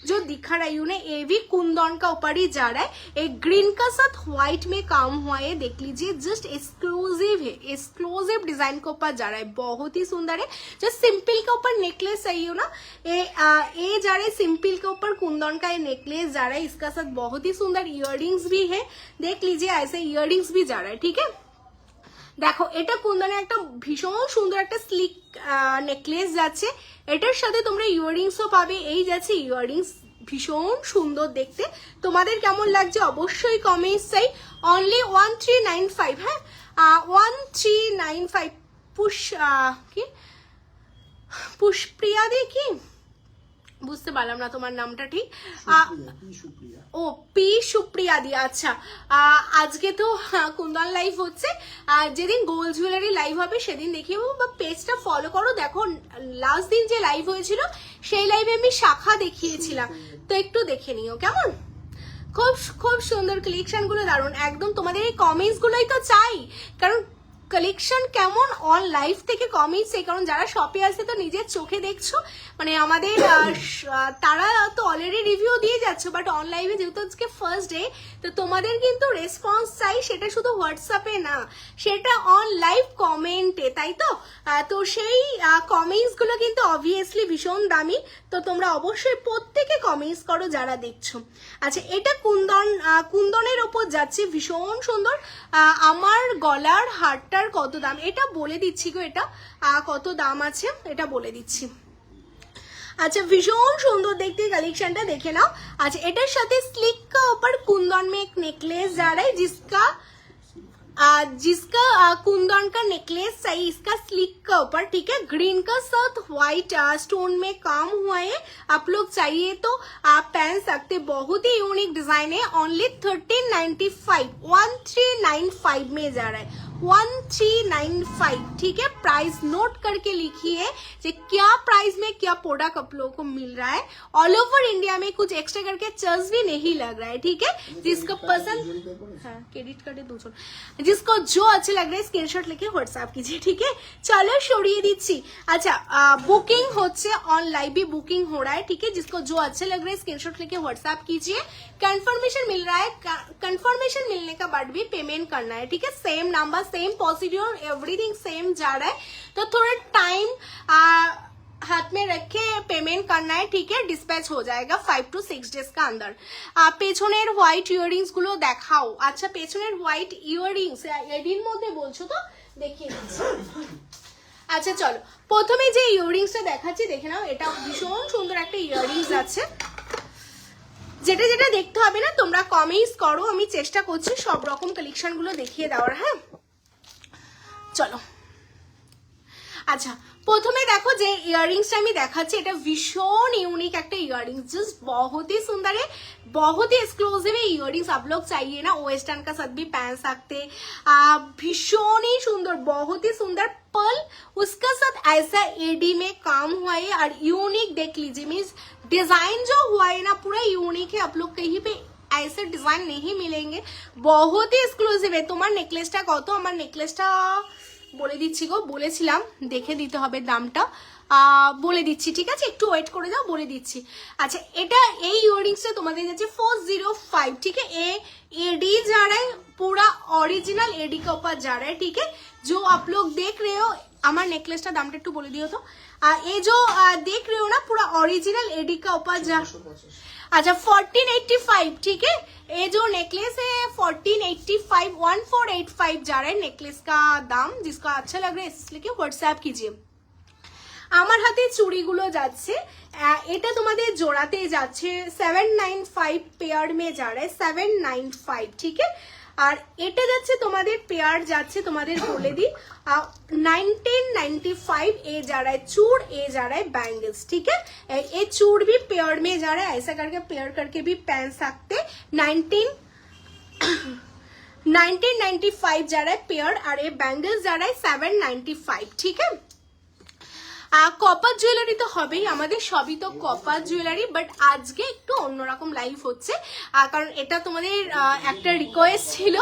जो दिखा रही हूँ ना ये भी कुंदन का ऊपर ही जा रहा है। एक ग्रीन का साथ व्हाइट में काम हुआ है, देख लीजिए, जस्ट एक्सक्लूसिव है, एक्सक्लूसिव डिजाइन के ऊपर जा रहा है, बहुत ही सुंदर है। जो सिंपल के ऊपर नेकलेस चाहिए हो ना, ये जा रहा है सिंपल के ऊपर कुंदन का ये नेकलेस जा रहा है, इसका साथ बहुत ही सुंदर इयररिंग्स भी है, देख लीजिए ऐसे इयररिंग्स भी जा रहा है, ठीक है। দেখো এটা কুন্দনের একটা ভীষণ সুন্দর একটা স্লিক নেকলেস যাচ্ছে, এটার সাথে তোমরা ইয়াররিংসও পাবে, এই যাচ্ছে ইয়াররিংস, ভীষণ সুন্দর দেখতে। তোমাদের কেমন লাগছে অবশ্যই কমেন্টস চাই। অনলি 1395, হ্যাঁ 1395। কি পুষ্প্রিয়া দি, কি বুঝতে পারলাম না তোমার নামটা ঠিক। ও পি সুপ্রিয়া দি, আচ্ছা। আজকে তো কুন্দন লাইভ হচ্ছে, যেদিন গোল্ড জুয়েলারি লাইভ হবে সেদিন দেখিয়ে দেবো, বা পেজটা ফলো করো। দেখো লাস্ট দিন যে লাইভ হয়েছিল সেই লাইভে আমি শাখা দেখিয়েছিলাম, তো একটু দেখে নিও কেমন। খুব খুব সুন্দর কালেকশন গুলো, দারুণ একদম। তোমাদের এই কমেন্টস গুলোই তো চাই, কারণ কালেকশন কেমন অন লাইভ থেকে কমেন্টস, এই কারণ যারা শপে আসে তো নিজের চোখে দেখছো, মানে আমাদের তারা তো অলরেডি রিভিউ দিয়ে যাচ্ছ, বাট অন লাইভে যেহেতু আজকে ফার্স্ট ডে, তো তোমাদের কিন্তু রেসপন্স চাই, সেটা শুধু হোয়াটসঅ্যাপে না, সেটা অন লাইভ কমেন্টে, তাই তো। তো সেই কমেন্টস গুলো কিন্তু অবভিয়াসলি ভীষণ দামি, তো তোমরা অবশ্যই প্রত্যেকে কমেন্টস করো যারা দেখছো। আচ্ছা এটা কুন্দনের ওপর যাচ্ছে, ভীষণ সুন্দর। আমার গলার হারটা কত দাম এটা বলে দিচ্ছি গো, এটা কত দাম আছে এটা বলে দিচ্ছি। अच्छा भीषण सुंदर देखते कलेक्शनটা দেখে নাও। अच्छा এটার সাথে स्लिक का ऊपर कुंदन में एक नेकलेस जा रहा है, जिसका कुंदन का नेकलेस चाहिए, इसका स्लिक का ऊपर, ठीक है। ग्रीन का साथ व्हाइट स्टोन में काम हुआ है, आप लोग चाहिए तो आप पहन सकते, बहुत ही यूनिक डिजाइन है। ओनली 1395 में जा रहा है, 1395, ठीक है। प्राइस नोट करके लिखिए कि क्या प्राइस में क्या प्रोडक्ट आप लोगों को मिल रहा है। ऑल ओवर इंडिया में कुछ एक्स्ट्रा करके चार्ज भी नहीं लग रहा है, ठीक है। जिसको पसंद, हाँ क्रेडिट कार्ड है 200, जिसको जो अच्छे लग रहे हैं स्क्रीनशॉट लेके व्हाट्सएप कीजिए, ठीक है। चलो সরিয়ে দিচ্ছি। अच्छा बुकिंग হচ্ছে ऑन लाइव भी बुकिंग हो रहा है, ठीक है। जिसको जो अच्छे लग रहे हैं स्क्रीनशॉट लेके व्हाट्सएप कीजिए। कंफर्मेशन मिल रहा है, कंफर्मेशन मिलने का बाद भी पेमेंट करना है, ठीक है। Same number, same procedure, everything same जा रहा है, तो थोड़ा टाइम हाथ में रखे पेमेंट करना है, ठीक है। डिस्पैच हो जाएगा 5 to 6 डेज का अंदर। পেছনের হোয়াইট ইয়াররিংস গুলো দেখাও। আচ্ছা পেছনের হোয়াইট ইয়াররিংস এডির মধ্যে বলছো তো, দেখিয়ে দিচ্ছি। আচ্ছা চলো প্রথমে যে ইয়াররিংসটা দেখাচ্ছি দেখে নাও। এটা ভীষণ সুন্দর একটা ইয়াররিংস আছে, যেটা যেটা দেখতে হবে না তোমরা কমেন্টস করো, আমি চেষ্টা করছি সব রকম কালেকশন গুলো দেখিয়ে দেওয়ার। হ্যাঁ চলো আচ্ছা প্রথমে দেখো যে ইয়াররিংসটা আমি দেখাচ্ছি, এটা ভীষণ ইউনিক একটা ইয়াररिंग्स, जस्ट बहुत ही सुंदर है, बहुत ही एक्सक्लूसिव है इयररिंग्स। आप लोग चाहिए ना वेस्टर्न का साथ भी पहन सकते, भीषण ही सुंदर, बहुत ही सुंदर पर्ल, उसका साथ ऐसा एडी में काम हुआ है और यूनिक देख लीजिए, मीन्स डिजाइन जो हुआ है ना पूरा यूनिक है। आप लोग कहीं पे ऐसे डिजाइन नहीं मिलेंगे, बहुत ही एक्सक्लूसिव है। তোমার নেকলেসটা কত? আমার নেকলেসটা বলে দিচ্ছি গো, বলেছিলাম দেখে দিতে হবে দামটা, বলে দিচ্ছি, ঠিক আছে। একটু ওয়েট করে যাও, বলে দিচ্ছি। अच्छा এটা এই ইয়াররিংসটা তোমাদের যাচ্ছে 405, ठीक है। एडी जा रहा है, पूरा ओरिजिनल एडी के ऊपर जा रहा है, ठीक है। जो आप लोग देख रहे हो, আমার নেকলেসটা দামটা একটু বলে দিও তো। ये जो देख रहे हो ना पूरा ओरिजिनल एडी का ऊपर जा, अच्छा 1485, ठीक है। ये जो नेकलेस है 1485, 1485 जा रहा है नेकलेस का दाम। जिसका अच्छा लग रहा है इसलिए व्हाट्सएप कीजिए। আমার হাতে চুড়িগুলো যাচ্ছে, এটা তোমাদের জোড়াতে যাচ্ছে 795 পেয়ার মে যা रहा है 795, ठीक है। আর এটা যাচ্ছে তোমাদের পেয়ার যাচ্ছে তোমাদের বলে দিই 1995 ए जा रहा है चूड़, ए जा रहा है बैंगल्स, ठीक है। ये चूड़ भी पेयर में जा रहा है, ऐसा करके पेयर करके भी पहन सकते। 1995 जा रहा है पेयर और ये बैंगल्स जा रहा है 795, ठीक है। কপার জুয়েলারি তো হবেই, আমাদের সবই তো কপার জুয়েলারি, বাট আজকে একটু অন্যরকম লাইভ হচ্ছে কারণ এটা তোমাদের একটা রিকোয়েস্ট ছিল।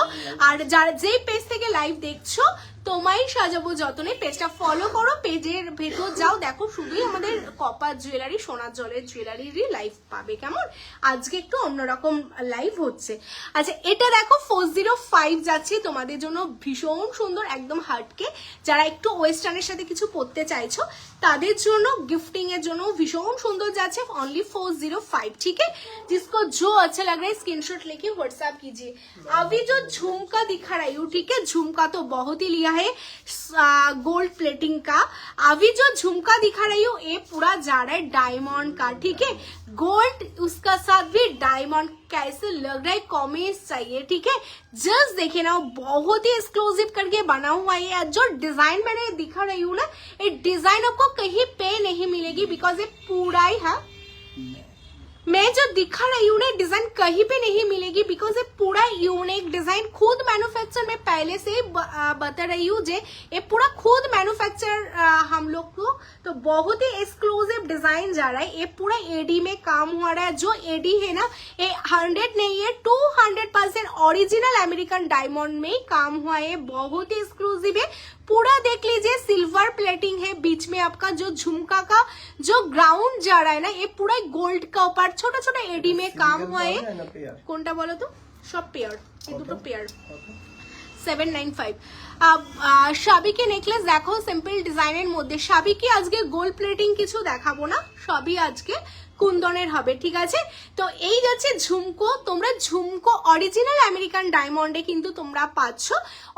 আর যারা যেই পেজ থেকে লাইভ দেখছো তোমায় সাজাবো যতনে, পেজটা ফলো করো, পেজের ভেতর যাও, দেখো শুধুই আমাদের কপার জুয়েলারি, সোনার জলের জুয়েলারিরই লাইভ পাবে, কেমন। আজকে একটু অন্যরকম লাইভ হচ্ছে। আচ্ছা এটা দেখো 405 যাচ্ছে তোমাদের জন্য, ভীষণ সুন্দর, একদম হার্টকে। যারা একটু ওয়েস্টার্নের সাথে কিছু পরতে চাইছো তাদের জন্য गिफ्टिंग এর জন্য ভীষণ সুন্দর যাচ্ছে, অনলি 405, ठीक है। जिसको जो अच्छा लग रहा है स्क्रीनशॉट लेके व्हाट्सएप कीजिए। अभी जो झुमका दिखा रही हूँ, ठीक है, झुमका तो बहुत ही लिया है गोल्ड प्लेटिंग का। अभी जो झुमका दिखा रही हूँ ये पूरा जा रहा है डायमंड का, ठीक है। गोल्ड उसका साथ भी डायमंड, कैसे लग रहा है कमेंट्स चाहिए, ठीक है। जस्ट देखे ना बहुत ही एक्सक्लूसिव करके बना हुआ है। जो डिजाइन मैंने दिखा रही हूँ ना, ये डिजाइन आपको कहीं पे नहीं मिलेगी, बिकॉज ये पूरा ही है, मैं जो दिखा रही हूँ ना डिजाइन कहीं पे नहीं मिलेगी, बिकॉज ये पूरा यूनिक डिजाइन खुद मैन्युफैक्चर में पहले से बता रही हूँ जे ये पूरा खुद मैन्युफैक्चर हम लोग को, तो बहुत ही एक्सक्लूसिव डिजाइन जा रहा है। ये पूरा एडी में काम हुआ रहा है। जो एडी है ना ये 100 नहीं है, 200% ओरिजिनल अमेरिकन डायमंड में काम हुआ है, बहुत ही एक्सक्लूसिव है। पूरा देख लीजिए सिल्वर प्लेटिंग है, बीच में आपका जो झुमका का जो ग्राउंड जा रहा है ना ये पूरा गोल्ड का ऊपर छोटा छोटा एडी में काम हुआ है। कोनटा बोलो तो, सब पेयर, ये दुटो पेयर 795। শাবিকে নেকলেস দেখো সিম্পল ডিজাইনের মধ্যে। শাবিকে আজকে গোল্ড প্লেটিং কিছু দেখাবো না, সবই আজকে কুন্দনের হবে, ঠিক আছে। তো এই যাচ্ছে ঝুমকো, তোমরা ঝুমকো অরিজিনাল আমেরিকান ডায়মন্ডে কিন্তু তোমরা পাচ্ছ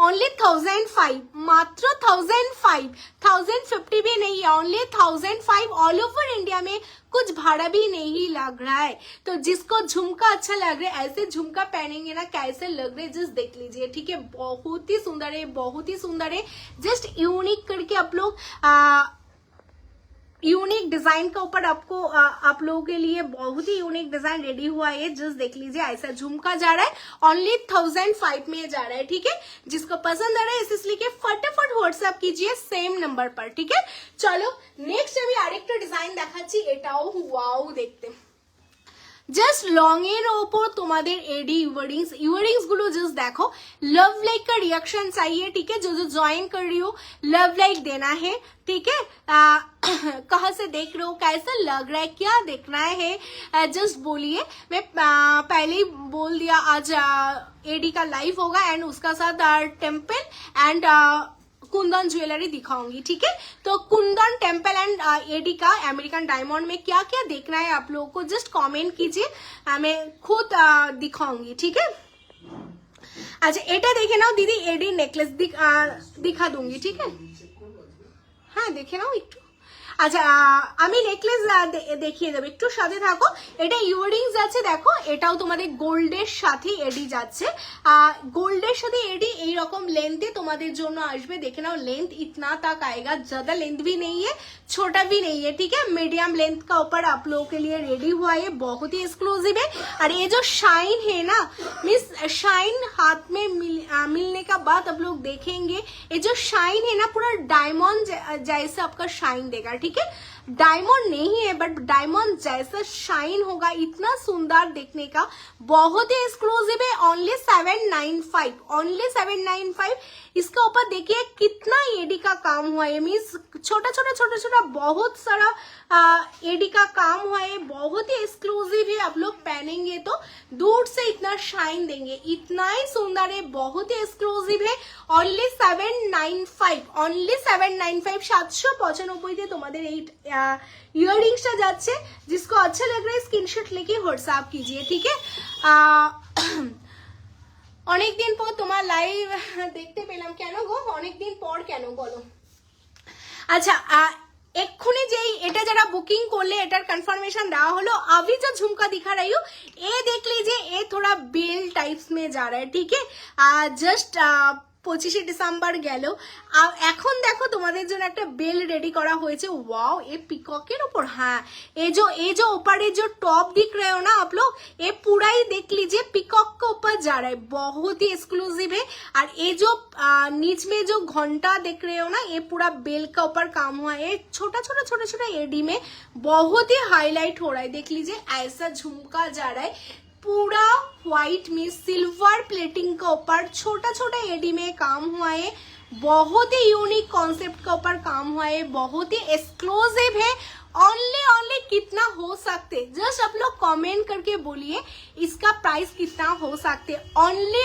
অনলি 1005, মাত্র 1005, 1050 भी नहीं है, ओनली 1005। ऑल ओवर इंडिया में कुछ भाड़ा भी नहीं लग रहा है। तो जिसको झुमका अच्छा लग रहा है ऐसे झुमका पहनेंगे ना कैसे लग रहे जस्ट देख लीजिए, ठीक है। बहुत ही सुंदर है, बहुत ही सुंदर है, जस्ट यूनिक करके आप लोग यूनिक डिजाइन के ऊपर आपको आप लोगों के लिए बहुत ही यूनिक डिजाइन रेडी हुआ है। जस्ट देख लीजिए, ऐसा झुमका जा रहा है ओनली 1005 में जा रहा है, ठीक है। जिसको पसंद आ रहा है इसलिए कि फटाफट व्हाट्सएप कीजिए सेम नंबर पर, ठीक है। चलो नेक्स्ट আমি আরেকটা ডিজাইন দেখাচ্ছি, এটাও ওয়াও দেখতে। জাস্ট লং এর ওপর তোমাদের এডি ইয়ারিংস গুলো জাস্ট देखो, लव लाइक का रिएक्शन चाहिए, ठीक है। जो जो ज्वाइन कर रही हो लव लाइक देना है, ठीक है। कहाँ से देख रहे हो, कैसा लग रहा है, क्या देखना है, जस्ट बोलिए। मैं पहले ही बोल दिया आज एडी का लाइव होगा एंड उसका साथ टेम्पल एंड कुंदन ज्वेलरी दिखाऊंगी, ठीक है। तो कुंदन टेम्पल एंड एडी का अमेरिकन डायमंड में क्या क्या देखना है आप लोगों को जस्ट कमेंट कीजिए, मैं खुद दिखाऊंगी, ठीक है। अच्छा এটা দেখে নাও দিদি, এডি নেকলেস दिखा दूंगी, ठीक है। हाँ देखे नाও একটু। আচ্ছা আমি নেকলেস দেখিয়ে দেব, একটু সাথে থাকো। এটা ইয়ারিংস আছে দেখো, এটাও তোমাদের গোল্ডের সাথে এডি যাচ্ছে, গোল্ডের সাথে এডি এই রকম लेंथ তোমাদের জন্য আসবে। দেখে নাও लेंथ इतना तक आएगा, ज्यादा लेंथ भी नहीं है छोटा भी नहीं है, ठीक है। मीडियम लेंथ का ऊपर आप लोगों के लिए रेडी हुआ है, बहुत ही एक्सक्लूसिव है। और ये जो शाइन है ना मिस, शाइन हाथ में मिलने का बाद आप लोग देखेंगे, ये जो शाइन है ना पूरा डायमंड जैसा आपका शाइन देगा, ठीक है। डायमंड नहीं है बट डायमंड जैसा शाइन होगा, इतना सुंदर देखने का, बहुत ही एक्सक्लूसिव है। Only 795, only 795। इसके ऊपर देखिए कितना एडी का काम हुआ है, मीन्स छोटा छोटा बहुत सारा एडी का काम हुआ है, बहुत ही एक्सक्लूसिव है। आप लोग पहनेंगे तो दूर से इतना शाइन देंगे, इतना ही सुंदर है, बहुत ही एक्सक्लूसिव है। ओनली 795, ओनली 795, 795 তে তোমাদের এই ইয়াররিংসটা যাচ্ছে। जिसको अच्छा लग रहा है स्क्रीनशॉट लेके व्हाट्सएप कीजिए, ठीक है। অনেকদিন পর তোমার লাইভ দেখতে পেলাম, কেন গো অনেকদিন পর কেন বলো? আচ্ছা এক্ষুনি যেই এটা যারা বুকিং করলে এটার কনফার্মেशन দেওয়া হলো। अभी जो झुमका दिखा रही हूँ ये देख लीजिए, ये थोड़ा बेल टाइप्स में जा रहा है, ठीक है। जस्ट 25 ডিসেম্বর গেল, এখন দেখো তোমাদের জন্য একটা বেল রেডি করা হয়েছে। ওয়াও, ये पिकॉकेर ऊपर, हाँ ये जो ऊपर ये जो टॉप दिख रहे हो ना आप लोग, ये पूरा ही देख लीजिए पिकॉक के ऊपर जा रहा है, बहुत ही एक्सक्लूसिव है। और ये जो नीच में जो घंटा देख रहे हो ना, ये पूरा बेल का ऊपर काम हुआ है, छोटा एडी में बहुत ही हाईलाइट हो रहा है। देख लीजिए ऐसा झुमका जा रहा है, पूरा व्हाइट में सिल्वर प्लेटिंग के ऊपर छोटा एडी में काम हुआ है, बहुत ही यूनिक कॉन्सेप्ट के ऊपर काम हुआ है, बहुत ही एक्सक्लूसिव है। ओनली कितना हो सकते, जस्ट आप लोग कमेंट करके बोलिए इसका प्राइस कितना हो सकते। Only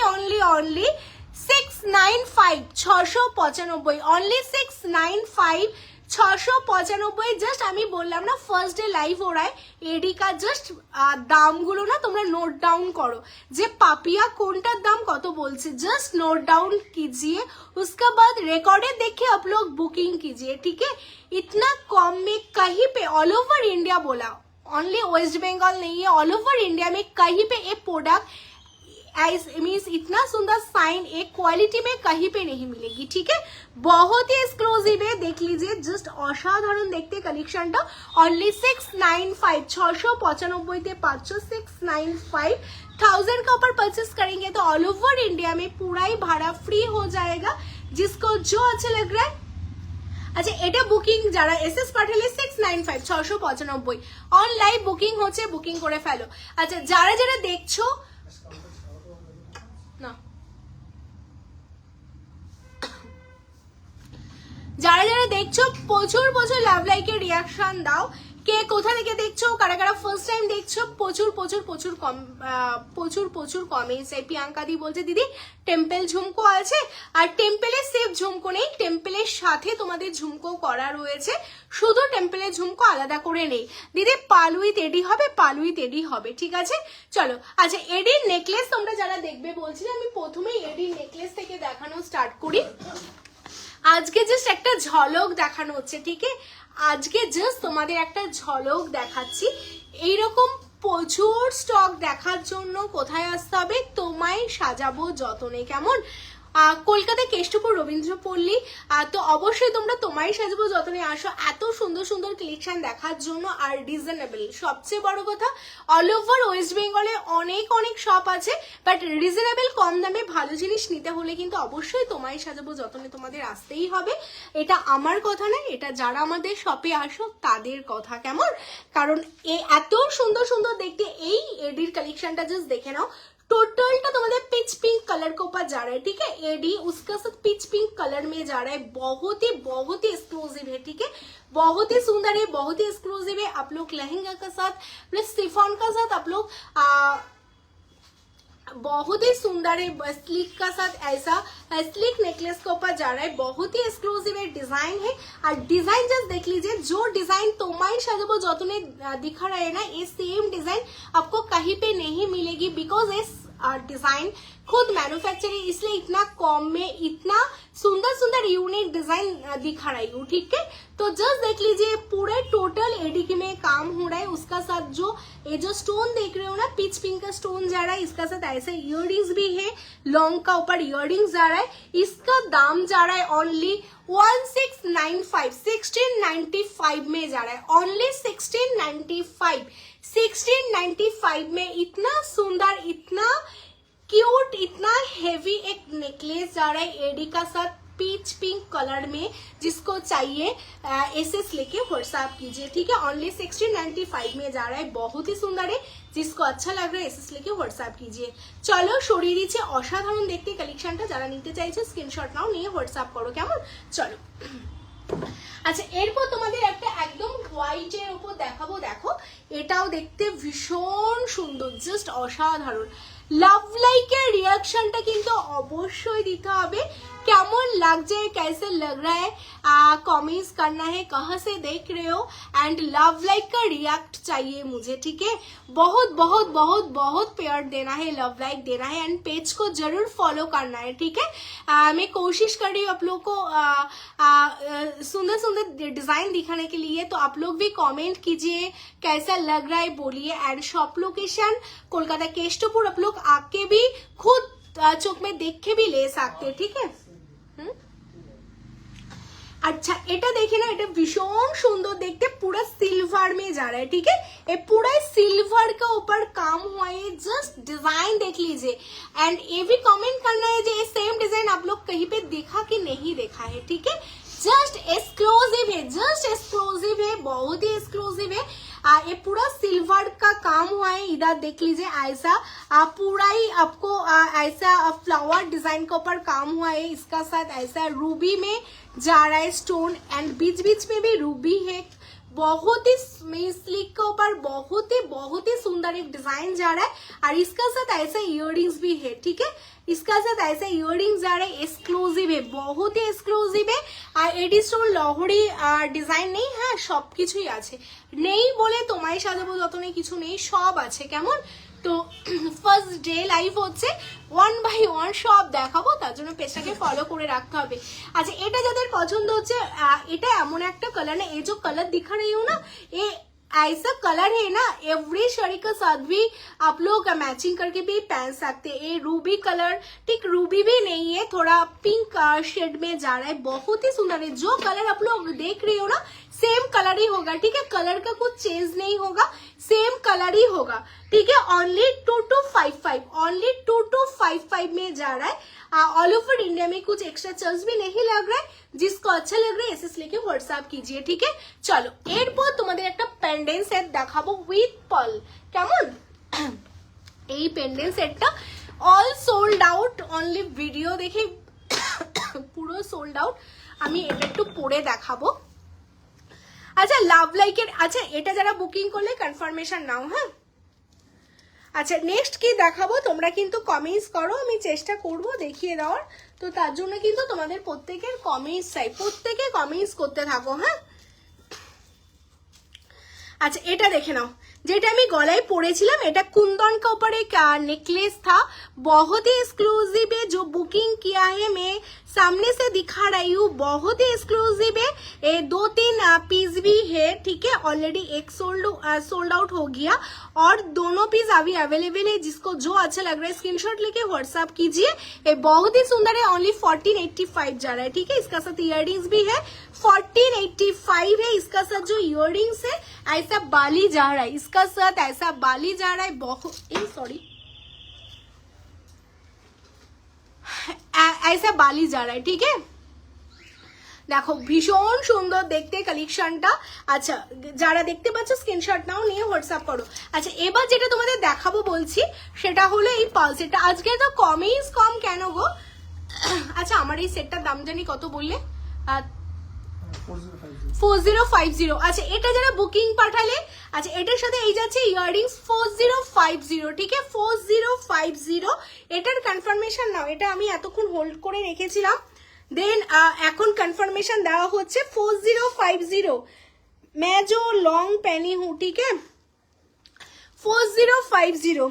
695, 695, only 695, 695। জাস্ট আমি বললাম না ফার্স্ট ডে লাইভ हो रहा है, एडी का जस्ट দামগুলো না তোমরা নোট ডাউন করো, যে পাপিয়া কোনটার দাম কত বলছে, जस्ट नोट डाउन कीजिए, उसके बाद रिकॉर्डेड देखिए आप लोग बुकिंग कीजिए, ठीक है। इतना कम में कहीं पे ऑल ओवर इंडिया बोला, ओनली वेस्ट बंगाल नहीं है, ऑल ओवर इंडिया में कहीं पे ये प्रोडक्ट मीन्स इतना सुंदर साइन एक क्वालिटी में कहीं पे नहीं मिलेगी, ठीक है। बहुत ही एक्सक्लूसिव है, देख लीजिए जस्ट असाधारण देखते कलेक्शन टा। ओनली 695, 695 তে 695, 1000 का ऊपर परचेस करेंगे तो ऑल ओवर इंडिया में पूरा ही भाड़ा फ्री हो जाएगा, जिसको जो अच्छा लग रहा है। আচ্ছা এটা বুকিং যারা এসএস পাঠালে 695, 695 অনলাইন বুকিং হচ্ছে, বুকিং করে ফেলো। আচ্ছা যারা দেখছো না, যারা দেখছো প্রচুর লাভ লাইকের রিয়াকশন দাও। কে কোথা থেকে দেখছো, কারা কারা ফার্স্ট টাইম দেখছো, প্রচুর কমেন্টস। প্রিয়াঙ্কা দি বলছে দিদি টেম্পল ঝুমকো আছে, আর টেম্পলের সেফ ঝুমকো নেই, টেম্পলের সাথে তোমাদের ঝুমকো করা রয়েছে, শুধু টেম্পলের ঝুমকো আলাদা করে নেই। দিদি পালুইত এডি হবে, ঠিক আছে। চলো আচ্ছা এডির নেকলেস তোমরা যারা দেখবে বলছিলে, আমি প্রথমেই এডির নেকলেস থেকে দেখানো স্টার্ট করি। আজকে জাস্ট একটা ঝলক দেখানো হচ্ছে, ঠিক আছে। আজকে জাস্ট তোমাদের একটা ঝলক দেখাচ্ছি। এইরকম প্রচুর স্টক দেখার জন্য কোথায় আসতে হবে, তোমায় সাজাবো যতনে, কেমন কলকাতা কেষ্টপুর রবীন্দ্রপল্লী। তো অবশ্যই তোমরা তোমায় সাজবো যতনে আসো এত সুন্দর সুন্দর কালেকশন দেখার জন্য, আর রিজনেবল। সবচেয়ে বড় কথা, অল ওভার ওয়েস্ট বেঙ্গলে অনেক অনেক শপ আছে, বাট রিজনেবল কম দামে ভালো জিনিস নিতে হলে কিন্তু অবশ্যই তোমায় সাজাবো যতনে তোমাদের আসতেই হবে। এটা আমার কথা না, এটা যারা আমাদের শপে আসো তাদের কথা, কেমন? কারণ এত সুন্দর সুন্দর দেখতে এই এডির কালেक्शनটা জাস্ট দেখে नाउ। टोटलটা তোমাদের पिच पिंक कलर के ऊपर जा रहा है, ठीक है। एडी उसका साथ पिच पिंक कलर में जा रहा है, बहुत ही एक्सक्लूसिव है, ठीक है। बहुत ही सुंदर है, बहुत ही एक्सक्लूसिव है। आप लोग लहंगा का साथ प्लस शिफॉन का साथ आप लोग बहुत ही सुंदर है, स्लीक का साथ ऐसा स्लीक नेकलेस के ऊपर जा रहा है, बहुत ही एक्सक्लूसिव है डिजाइन है। और डिजाइन जस्ट देख लीजिए, जो डिजाइन तुम्हारे साजबो जतने दिखा रहा है ना, ये सेम डिजाइन आपको कहीं पे नहीं मिलेगी, बिकॉज इस डिजाइन खुद मैन्युफैक्चर है, इसलिए इतना कम में इतना सुंदर सुंदर यूनिक डिजाइन दिखा रही हूँ, ठीक है। तो जस्ट देख लीजिए, पूरे टोटल एडी में काम हो रहा है। उसका साथ जो ये जो स्टोन देख रहे हो ना, पिच पिंक का स्टोन जा रहा है, इसका साथ ऐसे इयररिंग्स भी है, लॉन्ग का ऊपर इयररिंग्स जा रहा है। इसका दाम जा रहा है ओनली 1695, 1695 में जा रहा है, ओनली 1695 में। इतना सुंदर, इतना क्यूट, इतना हेवी एक नेकलेस जा रहा है एडी का साथ पीच पिंक कलर में। जिसको चाहिए एसएस लेके व्हाट्सएप कीजिए, ठीक है। ओनली 1695 में जा रहा है, बहुत ही सुंदर है। जिसको अच्छा लग रहा है एसएस लेके व्हाट्सएप कीजिए। चलो সরিয়ে দিচ্ছে, অসাধারণ দেখতে কালেকশনটা। যারা নিতে চাইছে স্ক্রিনশট নাও, নিয়ে হোয়াটসঅ্যাপ করো, কেমন? চলো। আচ্ছা, এরপর তোমাদের একটা একদম হোয়াইটের উপর দেখাবো। দেখো, এটাও দেখতে ভীষণ সুন্দর, জাস্ট অসাধারণ। লাভ লাইকের রিয়াকশনটা কিন্তু অবশ্যই দিতে হবে। কেমন লাগছে, कैसे लग रहा है, कमेंट्स करना है, कहाँ से देख रहे हो, एंड लव लाइक का रिएक्ट चाहिए मुझे, ठीक है। बहुत बहुत बहुत बहुत प्यार देना है, लव लाइक देना है, एंड पेज को जरूर फॉलो करना है, ठीक है। मैं कोशिश कर रही हूँ आप लोग को सुंदर सुंदर डिजाइन दिखाने के लिए, तो आप लोग भी कमेंट कीजिए कैसा लग रहा है, बोलिए। एंड शॉप लोकेशन कोलकाता केষ্টপুর, आप लोग आके भी खुद चौक में देख के भी ले सकते हैं, ठीक है। अच्छा, এটা দেখে না, এটা ভীষণ সুন্দর দেখতে, पूरा सिल्वर में जा रहा है, ठीक है। ये पूरा सिल्वर का ऊपर काम हुआ है, जस्ट डिजाइन देख लीजिए। एंड ये भी कमेंट करना है जो ये सेम डिजाइन आप लोग कहीं पे देखा कि नहीं देखा है, ठीक है। जस्ट एक्सक्लूसिव है, जस्ट एक्सक्लूसिव है, बहुत ही एक्सक्लूसिव है। ये पूरा सिल्वर का काम हुआ है, इधर देख लीजिए। ऐसा पूरा ही आपको ऐसा फ्लावर डिजाइन के ऊपर काम हुआ है। इसका साथ ऐसा रूबी में जा रहा है स्टोन, एंड बीच बीच में भी रूबी है। बहुत ही स्लीक के ऊपर बहुत ही सुंदर एक डिजाइन जा रहा है। और इसका साथ ऐसा इयररिंग्स भी है, ठीक है। इसका साथ ऐसे इयररिंग्स जा रहे हैं, एक्सक्लूसिव है, बहुत ही एक्सक्लूसिव है। আর এডি স্টোন লহরি ডিজাইন নেই, হ্যাঁ সব কিছুই আছে, নেই বলে তোমায় সাজাবো যতনে কিছু নেই, সব আছে, কেমন? তো ফার্স্ট ডে লাইভ হচ্ছে, 1 বাই 1 সব দেখাবো, তার জন্য পেজটাকে ফলো করে রাখতে হবে। আচ্ছা, এটা যাদের পছন্দ হচ্ছে, এটা এমন একটা কালার না, এই যে কালার दिखा रही हूँ ना, ये ऐसा कलर है ना, एवरी साड़ी का साथ भी आप लोग मैचिंग करके भी पहन सकते हैं। ये रूबी कलर, ठीक रूबी भी नहीं है, थोड़ा पिंक शेड में जा रहा है, बहुत ही सुंदर है। जो कलर आप लोग देख रहे हो ना, सेम कलर ही होगा, ठीक है। कलर का कुछ चेंज नहीं होगा, सेम कलर ही होगा, ठीक है। ओनली 2255, ओनली 2255 में जा रहा है। ऑल ओवर इंडिया में कुछ एक्स्ट्रा चार्ज भी नहीं लग रहा है। जिसको अच्छा लग रहा है एसएस लेके व्हाट्सएप कीजिए, ठीक है। चलो, এরপর তোমাদের একটা পেন্ডেন্ট সেট দেখাবো উইথ পার্ল, কেমন? এই পেন্ডেন্ট সেটটা all sold out, only video দেখে পুরো সোল্ড আউট। আমি এটা একটু পরে দেখাবো। আচ্ছা, লাভ লাইকের, আচ্ছা এটা যারা বুকিং করলে কনফার্মেশন নাও, হ্যাঁ। আচ্ছা, নেক্সট কি দেখাবো তোমরা কিন্তু কমেন্টস করো, আমি চেষ্টা করব দেখিয়ে দেওয়ার। তো তার জন্য কিন্তু তোমাদের প্রত্যেকের কমেন্টস চাই, প্রত্যেকে কমেন্টস করতে থাকো, হ্যাঁ। আচ্ছা, এটা দেখে নাও, যেটা আমি গলায় পরেছিলাম, এটা कुंदन का ऊपर एक नेकलेस था, बहुत ही एक्सक्लूसिव है। जो बुकिंग किया है मैं सामने से दिखा रही हूँ, बहुत ही एक्सक्लूसिव है। ये 2-3 पीस भी है, ठीक है। ऑलरेडी एक सोल्ड आउट हो गया और दोनों पीस अभी अवेलेबल है। जिसको जो अच्छा लग रहा है स्क्रीनशॉट लेके व्हाट्सएप कीजिए। ये बहुत ही सुंदर है, ओनली 1485 जा रहा है, ठीक है। इसका साथ इयररिंग्स भी है, 1485 है। इसका साथ जो इयररिंग्स है ऐसा बाली जा रहा है, इसका साथ ऐसा बाली जा रहा है, बहुत सॉरी ऐसा बाली जा रहा है, ठीक है। দেখো ভীষণ সুন্দর দেখতে কালেকশনটা। আচ্ছা যারা দেখতে পাচ্ছ স্ক্রিনশট নাও, নিয়ে হোয়াটসঅ্যাপ করো। আচ্ছা এবার যেটা তোমাদের দেখাবো বলছি সেটা হলো এই পাল সেটটা। আজকে তো কম কেন গো? আচ্ছা আমার এই সেটটার দাম জানি কত বললে? 4050। আচ্ছা এটা যারা বুকিং পাঠালে, আচ্ছা এটার সাথে এই যাচ্ছে ইয়াররিংস 4050, ঠিক আছে 4050। এটার কনফার্মেশন নাও, এটা আমি এতক্ষণ হোল্ড করে রেখেছিলাম। দেন এখন কনফার্মেशन দেওয়া হচ্ছে 4050। मैं जो लॉन्ग पहनी हूँ, ठीक है 4050।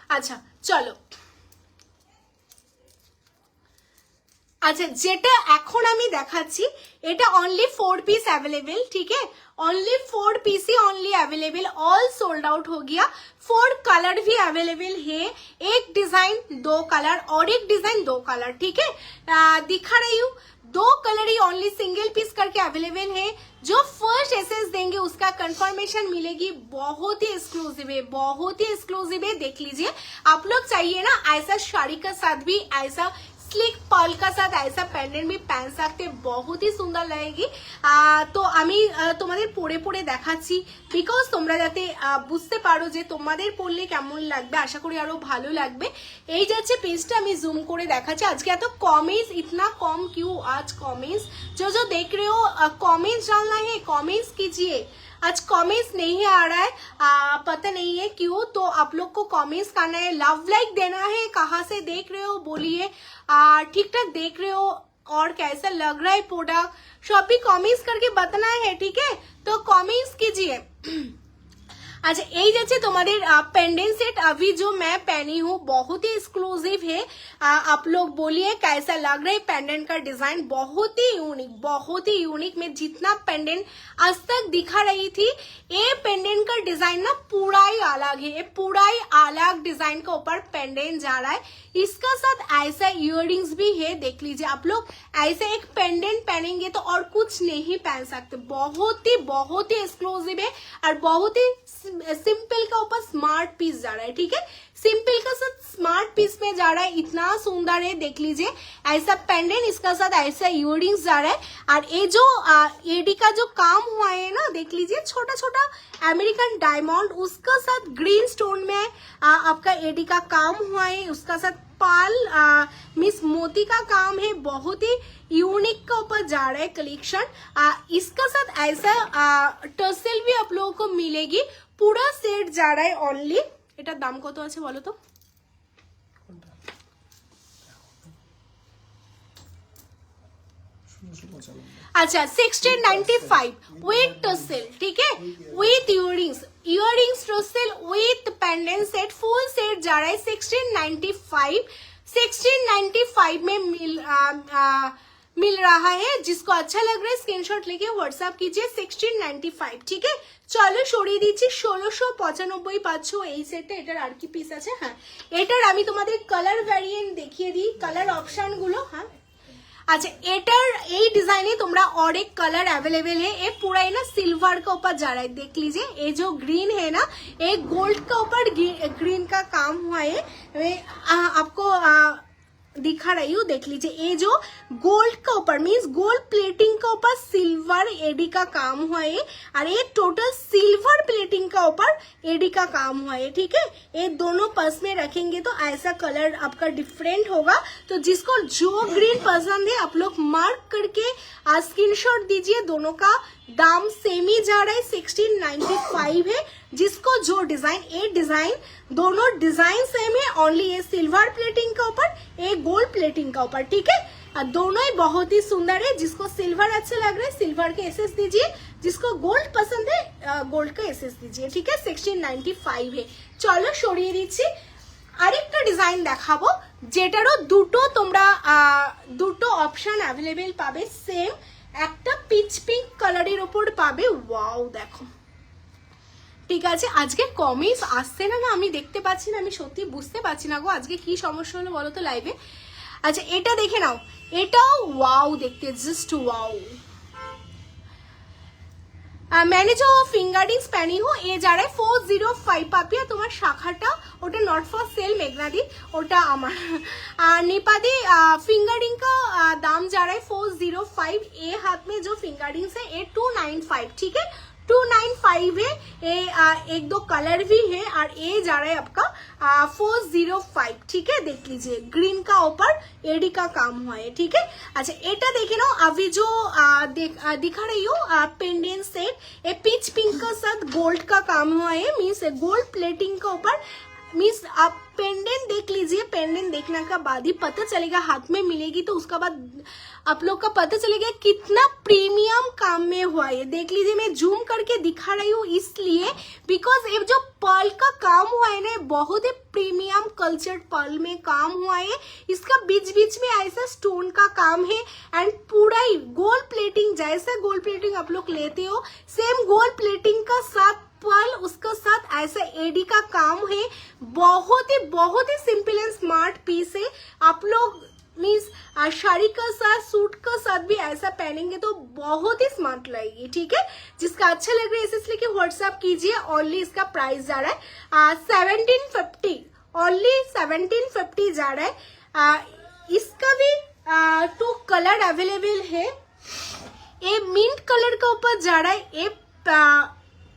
আচ্ছা চলো, আচ্ছা যেটা এখন আমি দেখাচ্ছি এটা অনলি 4 पीस अवेलेबल, ठीक है। ओनली 4 पीस ही only available, all sold out हो गया। 4 कलर भी अवेलेबल है, एक डिजाइन 2 कलर और एक डिजाइन 2 कलर, ठीक है। दिखा रही हूँ 2 कलर ही ओनली सिंगल पीस करके अवेलेबल है। जो फर्स्ट एसएस देंगे उसका कंफर्मेशन मिलेगी, बहुत ही एक्सक्लूसिव है, बहुत ही एक्सक्लूसिव है। देख लीजिए आप लोग चाहिए ना ऐसा साड़ी का साथ भी ऐसा स्लिक पर्ल का साथ ऐसा पेंडेंट भी पहन सकते, बहुत ही सुंदर लगेगी। তো আমি তোমাদের পরে পরে দেখাচ্ছি বিকজ তোমরা যাতে বুঝতে পারো যে তোমাদের পরলে কেমন লাগবে, আশা করি আরো ভালো লাগবে। এই যাচ্ছে পেজটা আমি জুম করে দেখাচ্ছি। আজকে এত কমেন্স, इतना कम क्यों आज कमेंट्स? जो देख रहे हो कमेंट्स डालना है, कमेंट्स कीजिए। आज कमेंट्स नहीं आ रहा है, पता नहीं है क्यों, तो आप लोग को कमेंट्स करना है, लव लाइक देना है। कहाँ से देख रहे हो बोलिए, ठीक ठाक देख रहे हो और कैसा लग रहा है प्रोडक्ट, सब भी कमेंट्स करके बताना है, ठीक है। तो कमेंट्स कीजिए। अच्छा यही जाচ্ছে তোমাদের पेंडेंट सेट अभी जो मैं पहनी हूँ, बहुत ही एक्सक्लूसिव है। आप लोग बोलिए कैसा लग रहा है पेंडेंट का डिजाइन, बहुत ही यूनिक, बहुत ही यूनिक। मैं जितना पेंडेंट आज तक दिखा रही थी, ये पेंडेंट का डिजाइन ना पूरा ही अलग है, ये पूरा ही अलग डिजाइन के ऊपर पेंडेंट जा रहा है। इसका साथ ऐसा इयररिंग्स भी है, देख लीजिए आप लोग। ऐसे एक पेंडेंट पहनेंगे तो और कुछ नहीं पहन सकते, बहुत ही एक्सक्लूसिव है और बहुत ही सिंपल का ऊपर स्मार्ट पीस जा रहा है, ठीक है। सिंपल का साथ स्मार्ट पीस में जा रहा है, इतना सुंदर है। देख लीजिए ऐसा पेंडेंट, इसका साथ ऐसा इयररिंग्स जा रहा है। और ये जो एडी का जो काम हुआ है ना, देख लीजिए छोटा छोटा अमेरिकन डायमंड, उसका साथ ग्रीन स्टोन में आपका एडी का काम हुआ है। उसका साथ पाल मिस मोती का काम है, बहुत ही यूनिक का ऊपर जा रहा है कलेक्शन। इसका साथ ऐसा टर्सल भी आप लोगों को मिलेगी, पूरा सेट जा रहा है ओनली। এটার দাম কত আছে বলো তো? अच्छा 1695 विथ टर्सल, ठीक है, with earrings, tassel with pendant set, full set जा रहा है 1695 में मिल रहा है। जिसको अच्छा लग रहा है स्क्रीनशॉट लेके व्हाट्सएप कीजिए 1695, ठीक है। চলো সরিয়ে দিচ্ছি 1695 পাচ্ছ এই সেটে। এটার আর কি পিস আছে? হ্যাঁ এটার আমি তোমাদের কালার ভ্যারিয়েন্ট দেখিয়ে দিই, কালার অপশন গুলো। হ্যাঁ अच्छा एटर यही डिजाइन है, तुम्हारा और एक कलर अवेलेबल है। ये पूरा है ना सिल्वर का ऊपर जा रहा है, देख लीजिए। ये जो ग्रीन है ना, ये गोल्ड का ऊपर ग्रीन का काम हुआ है। मैं आपको दिखा रही हूँ, देख लीजिए। ये जो गोल्ड का ऊपर मीन्स गोल्ड प्लेटिंग का ऊपर सिल्वर एडी का काम हुआ है, और ये टोटल सिल्वर प्लेटिंग का ऊपर एडी का काम हुआ है, ठीक है। ये दोनों पर्स में रखेंगे तो ऐसा कलर आपका डिफरेंट होगा। तो जिसको जो ग्रीन पसंद है आप लोग मार्क करके स्क्रीनशॉट दीजिए। दोनों का दाम सेम ही जा रहा है, 1695 है। जिसको जो डिजाइन, ये डिजाइन दोनों डिजाइन सेम है, ओनली ये सिल्वर प्लेटिंग का ऊपर, ये गोल्ड प्लेटिंग का ऊपर, ठीक है। दोनों ही बहुत ही सुंदर है। जिसको सिल्वर अच्छा लग रहा है सिल्वर के एसएस दीजिए, जिसको गोल्ड पसंद है गोल्ड का एसएस दीजिए, ठीक है। 1695 है। চলো সরিয়ে দিচ্ছি, আরেকটা ডিজাইন দেখাবো যেটারও দুটো অপশন অ্যাভেলেবেল পাবে। সেম একটা পিচ পিঙ্ক কালারের উপর পাবে। ওয়াও দেখো, ঠিক আছে। আজকে কমেন্টস আসছে না, আমি দেখতে পাচ্ছি না, আমি সত্যি বুঝতে পারছি না গো আজকে কি সমস্যা হলো বলো তো লাইভে। আচ্ছা এটা দেখে নাও, এটাও ওয়াও দেখতে, জাস্ট ওয়াও। मैंने जो फिंगारिंग्स पहनी हूँ ये जा रहा है 405 पापिया। तुम्हार शाखाटा ওটা নট ফর সেল মেঘনাদি, ওটা আমার। नेपादी फिंगरिंग का दाम जा रहा है 405। ये हाथ में जो फिंगरिंग्स है ये 295, ठीक है 295 है। ये एक दो कलर भी है और ये जा रहा है आपका 405, ठीक है। देख लीजिए ग्रीन का ऊपर एडी का काम हुआ है, ठीक है। अच्छा এটা দেখে নাও, अभी जो दिखा रही हूँ पेंडेंट सेट, ये पिच पिंक का साथ गोल्ड का काम हुआ है, मीन्स गोल्ड प्लेटिंग का ऊपर। मीन्स आप पेंडेंट देख लीजिए, पेंडेंट देखने का बाद ही पता चलेगा, हाथ में मिलेगी तो उसका बाद आप लोग का पता चलेगा कितना प्रीमियम काम में हुआ है। देख लीजिए मैं जूम करके दिखा रही हूँ इसलिए बिकॉज ये जो पर्ल का काम हुआ है ना बहुत ही प्रीमियम कल्चर्ड पर्ल में काम हुआ है। इसका बीच बीच में ऐसा स्टोन का काम है एंड पूरा ही गोल्ड प्लेटिंग, जैसा गोल्ड प्लेटिंग आप लोग लेते हो सेम गोल्ड प्लेटिंग का साथ पर्ल, उसका साथ ऐसा एडी का काम है। बहुत ही सिंपल एंड स्मार्ट पीस है। आप लोग मीन्स साड़ी का साथ सूट का साथ भी ऐसा पहनेंगे तो बहुत ही स्मार्ट लगेगी, ठीक है। जिसका अच्छा लग रहा है इसलिए कि व्हाट्सएप कीजिए। ओनली इसका प्राइस जा रहा है 1750, ओनली 1750 जा रहा है। इसका भी 2 कलर अवेलेबल है। ये मिंट कलर का ऊपर जा रहा है, ये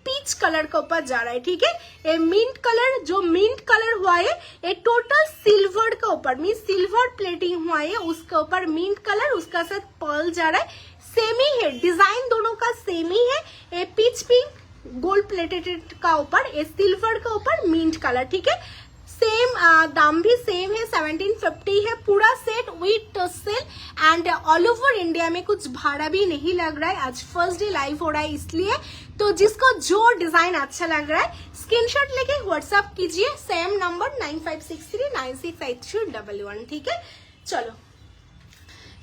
पीच कलर का ऊपर जा रहा है, ठीक है। ये मिंट कलर, जो मिंट कलर हुआ है ये टोटल सिल्वर का ऊपर मीन सिल्वर प्लेटिंग हुआ है, उसके ऊपर मिंट कलर, उसका साथ पर्ल जा रहा है। सेम ही है, डिजाइन दोनों का सेम ही है। ये पिच पिंक गोल्ड प्लेटेड का ऊपर, ये सिल्वर का ऊपर मिंट कलर, ठीक है। सेम दाम भी सेम है 1750 है। पूरा set with tussle and all over India में कुछ भाड़ा भी नहीं लग रहा है। आज फर्स्ट डे लाइव हो रहा है इसलिए, तो जिसको जो डिजाइन अच्छा लग रहा है स्क्रीनशॉट लेके व्हाट्सएप कीजिए। सेम नंबर 9563968311, ठीक है। চলো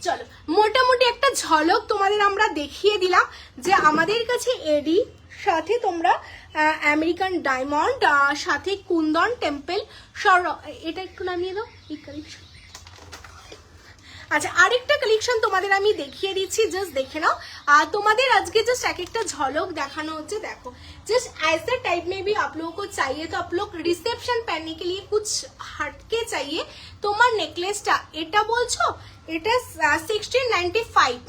চলো মোটামুটি একটা ঝলক তোমাদের আমরা দেখিয়ে দিলাম যে আমাদের কাছে এডি সাথে তোমরা আমেরিকান ডায়মন্ড সাথে কুন্দন টেম্পল এটা একটু নামিয়ে দাও এই কালেকশন। আচ্ছা আরেকটা কালেকশন তোমাদের আমি দেখিয়ে দিচ্ছি, জাস্ট দেখে নাও। তোমাদের আজকে জাস্ট এক একটা ঝলক দেখানো হচ্ছে। देखो जस्ट ऐसे टाइप में भी आप लोगों को चाहिए तो आप लोग रिसेप्शन पहनने के लिए कुछ हटके चाहिए। তোমার নেকলেসটা এটা বলছো এটা 1695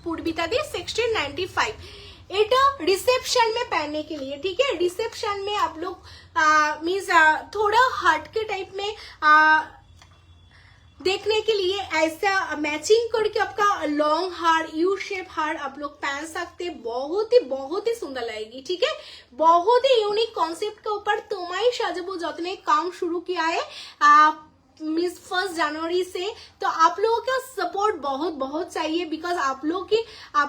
पूर्विता दी 1695 এটা रिसेप्शन में पहनने के लिए, ठीक है। रिसेप्शन में आप लोग मीन्स थोड़ा हटके टाइप में देखने के लिए ऐसा मैचिंग करके आपका लॉन्ग हार यू शेप हार आप लोग पहन सकते, बहुत ही सुंदर लगेगी, ठीक है। बहुत ही यूनिक कॉन्सेप्ट के ऊपर तुम्हारी साजबो जतने काम शुरू किया है मीन्स 1 जनवरी से, तो आप लोगों का सपोर्ट बहुत चाहिए बिकॉज आप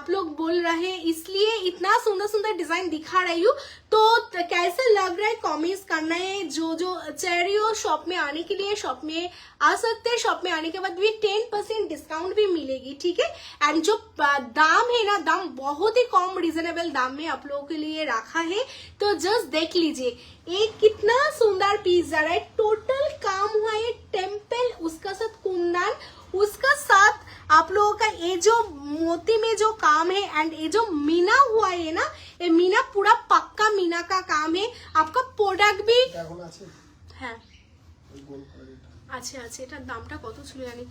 लोग बोल रहे हैं इसलिए इतना सुंदर डिजाइन दिखा रही हूँ। तो कैसे लग रहा है कमेंट्स करना है। जो चाह रही हो शॉप में आने के लिए शॉप में आ सकते हैं। शॉप में आने के बाद भी 10% डिस्काउंट भी मिलेगी, ठीक है। एंड जो दाम है ना, दाम बहुत ही कम रिजनेबल दाम में आप लोगों के लिए रखा है। तो जस्ट देख लीजिए ये कितना सुंदर पीस जा रहा है। टोटल काम हुआ है टेम्पल, उसका साथ कुंदन, उसका साथ आप लोगों का ये जो मोती में जो काम है एंड ये जो मीना हुआ है ना, ये मीना पूरा पक्का मीना का काम है। आपका प्रोडक्ट भी হ্যাঁ আছে এটার দামটা কত ছিল জানি।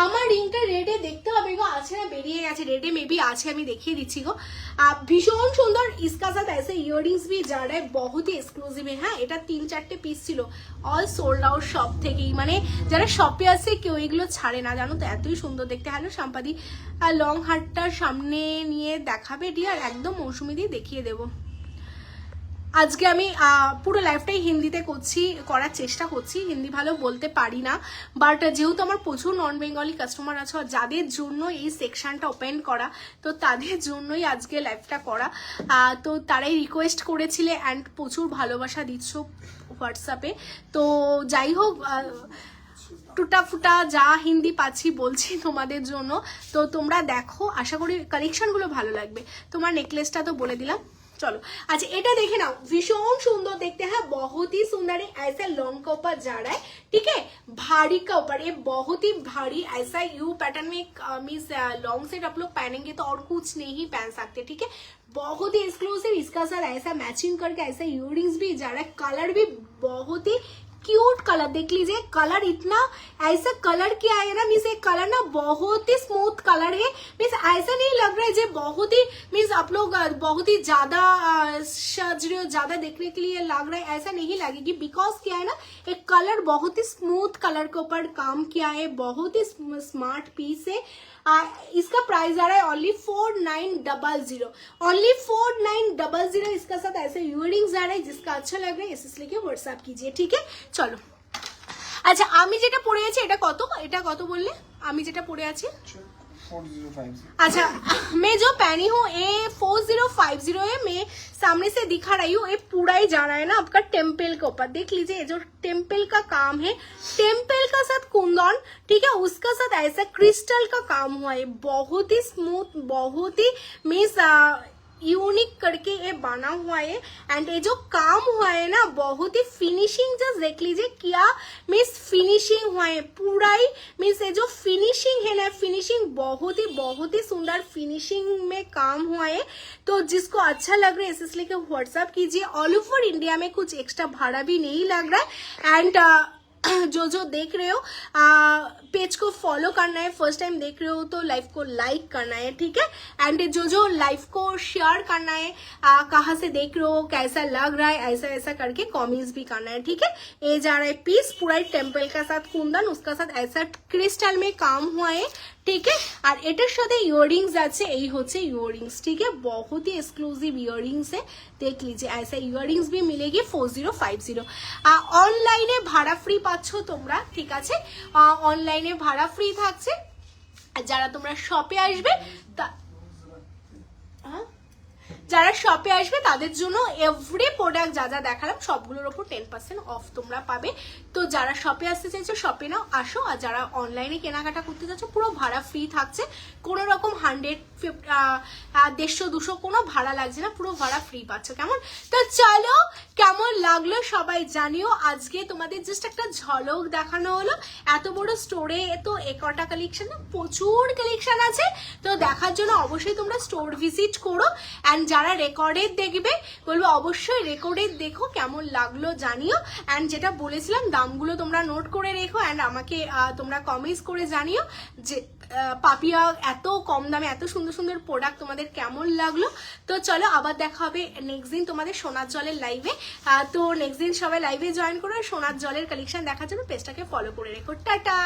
আমার রিংটা রেডে দেখতে হবে গো, আছে না বেরিয়ে গেছে, রেডে মেবি আছে, আমি দেখিয়ে দিচ্ছি গো। ভীষণ সুন্দর। इसका साथ ऐसे इयररिंग्स भी जा रहा है, बहुत ही एक्सक्लूसिव है। হ্যাঁ এটা 3-4টে পিস ছিল, অল সোল্ড আউট শপ থেকেই, মানে যারা শপে আছে কেউ এগুলো ছাড়ে না জানো তো, এতই সুন্দর দেখতে। হ্যালো শাম্পাদি লং হারটার সামনে নিয়ে দেখাবে ডিয়ার, একদম মৌসুমি দিয়ে দেখিয়ে দেবো। আজকে আমি পুরো লাইফটাই হিন্দিতে করার চেষ্টা করছি, হিন্দি ভালো বলতে পারি না, বাট যেহেতু আমার প্রচুর নন বেঙ্গলি কাস্টমার আছে আর যাদের জন্য এই সেকশনটা ওপেন করা, তো তাদের জন্যই আজকে লাইভটা করা। তো তারাই রিকোয়েস্ট করেছিলে অ্যান্ড প্রচুর ভালোবাসা দিচ্ছ হোয়াটসঅ্যাপে। তো যাই হোক, টুটা ফুটা যা হিন্দি পাচ্ছি বলছি তোমাদের জন্য। তো তোমরা দেখো, আশা করি কালেকশনগুলো ভালো লাগবে। তোমার নেকলেসটা তো বলে দিলাম, चलो। अच्छा এটা দেখে নাও, ভীষণ সুন্দর দেখতে है, बहुत ही सुंदर है। ऐसा लॉन्ग का ऊपर जा रहा है, ठीक है, भारी का ऊपर, ये बहुत ही भारी ऐसा यू पैटर्न में मीन्स लॉन्ग सेट आप लोग पहनेंगे तो और कुछ नहीं पहन सकते, ठीक है, बहुत ही एक्सक्लूसिव। इसका साथ ऐसा मैचिंग करके ऐसा इयररिंग्स भी जा रहा है, कलर भी बहुत ही क्यूट कलर, देख लीजिए कलर इतना, ऐसा कलर क्या है ना मीन्स, एक कलर ना बहुत ही स्मूथ कलर है, मीन्स ऐसा नहीं लग रहा है जो बहुत ही मीन्स आप लोग बहुत ही ज्यादा सज रहे हो, ज्यादा देखने के लिए लग रहा है, ऐसा नहीं लगेगी। बिकॉज क्या है ना, एक कलर बहुत ही स्मूथ कलर के ऊपर काम किया है, बहुत ही स्मार्ट पीस है। इसका प्राइस आ रहा है ओनली 4900, ओनली 4900। इसका साथ ऐसे इयररिंग्स आ रहा है, जिसका अच्छा लग रहा है इसलिए के व्हाट्सएप कीजिए, ठीक है। चलो, আচ্ছা আমি যেটা পরে আছি এটা কত বললে? আমি যেটা পরে আছি 4050। अच्छा, मैं जो पहनी हूँ ये 4050 है। मैं सामने से दिखा रही हूँ, ये पूरा ही जा रहा है ना आपका टेम्पल के ऊपर, देख लीजिए ये जो टेम्पल का काम है, टेम्पल का साथ कुंदन, ठीक है, उसका साथ ऐसा क्रिस्टल का काम हुआ है, बहुत ही स्मूथ, बहुत ही मीन्स यूनिक करके ये बना हुआ है। एंड ये जो काम हुआ है ना, बहुत ही फिनिशिंग, जस्ट देख लीजिए क्या मीन्स फिनिशिंग हुआ है, पूरा ही मीन्स ये जो फिनिशिंग है ना, फिनिशिंग बहुत ही सुंदर फिनिशिंग में काम हुआ है। तो जिसको अच्छा लग रहा है इसलिए कि व्हाट्सएप कीजिए। ऑल ओवर इंडिया में कुछ एक्स्ट्रा भाड़ा भी नहीं लग रहा है। एंड जो देख रहे हो पेज को फॉलो करना है, फर्स्ट टाइम देख रहे हो तो लाइव को लाइक करना है, ठीक है। एंड जो लाइव को शेयर करना है, कहाँ से देख रहे हो, कैसा लग रहा है, ऐसा ऐसा करके कमेंट्स भी करना है, ठीक है। ये जा रहा है पीस पूरा टेम्पल का साथ कुंदन, उसका साथ ऐसा क्रिस्टल में काम हुआ है, ठीक है। और এটার সাথে ইয়াররিংস আছে, এই হচ্ছে ইয়াররিংস, ठीक है, बहुत ही एक्सक्लूसिव ইয়াররিংস है, देख लीजिए ऐसा ইয়াররিংস भी मिलेगी 4050। অনলাইনে ভাড়া ফ্রি পাচ্ছ তোমরা, ঠিক আছে, অনলাইনে ভাড়া ফ্রি থাকছে। যারা তোমরা শপে আসবে যারা শপে আসবে তাদের জন্য এভরি প্রোডাক্ট যা যা দেখালাম সবগুলোর উপর 10% অফ তোমরা পাবে। তো যারা শপে আসতে চাইছো শপে নাও, আসো। আর যারা অনলাইনে কেনাকাটা করতে চাচ্ছ পুরো ভাড়া ফ্রি থাকছে, কোনো রকম 100, 150, 200 কোনো ভাড়া লাগছে না, পুরো ভাড়া ফ্রি পাচ্ছ, কেমন? তো চলো, কেমন লাগলো সবাই জানিও। আজকে তোমাদের জাস্ট একটা ঝলক দেখানো হলো, এত বড় স্টোরে তো একটা কালেকশন না, প্রচুর কালেকশন আছে। তো দেখার জন্য অবশ্যই তোমরা স্টোর ভিজিট করো। অ্যান্ড যারা রেকর্ডেড দেখবে বলবো অবশ্যই রেকর্ডেড দেখো, কেমন লাগলো জানিও। অ্যান্ড যেটা বলেছিলাম দামগুলো তোমরা নোট করে রেখো, অ্যান্ড আমাকে তোমরা কমেন্টস করে জানিও যে পাপিয়া এত কম দামে এত সুন্দর সুন্দর প্রোডাক্ট তোমাদের কেমন লাগলো। তো চলো, আবার দেখা হবে নেক্সট দিন তোমাদের সোনার জলের লাইভে। তো নেক্সট দিন সবাই লাইভে জয়েন করো, সোনার জলের কালেকশন দেখার জন্য পেজটাকে ফলো করে রেখো। টাটা।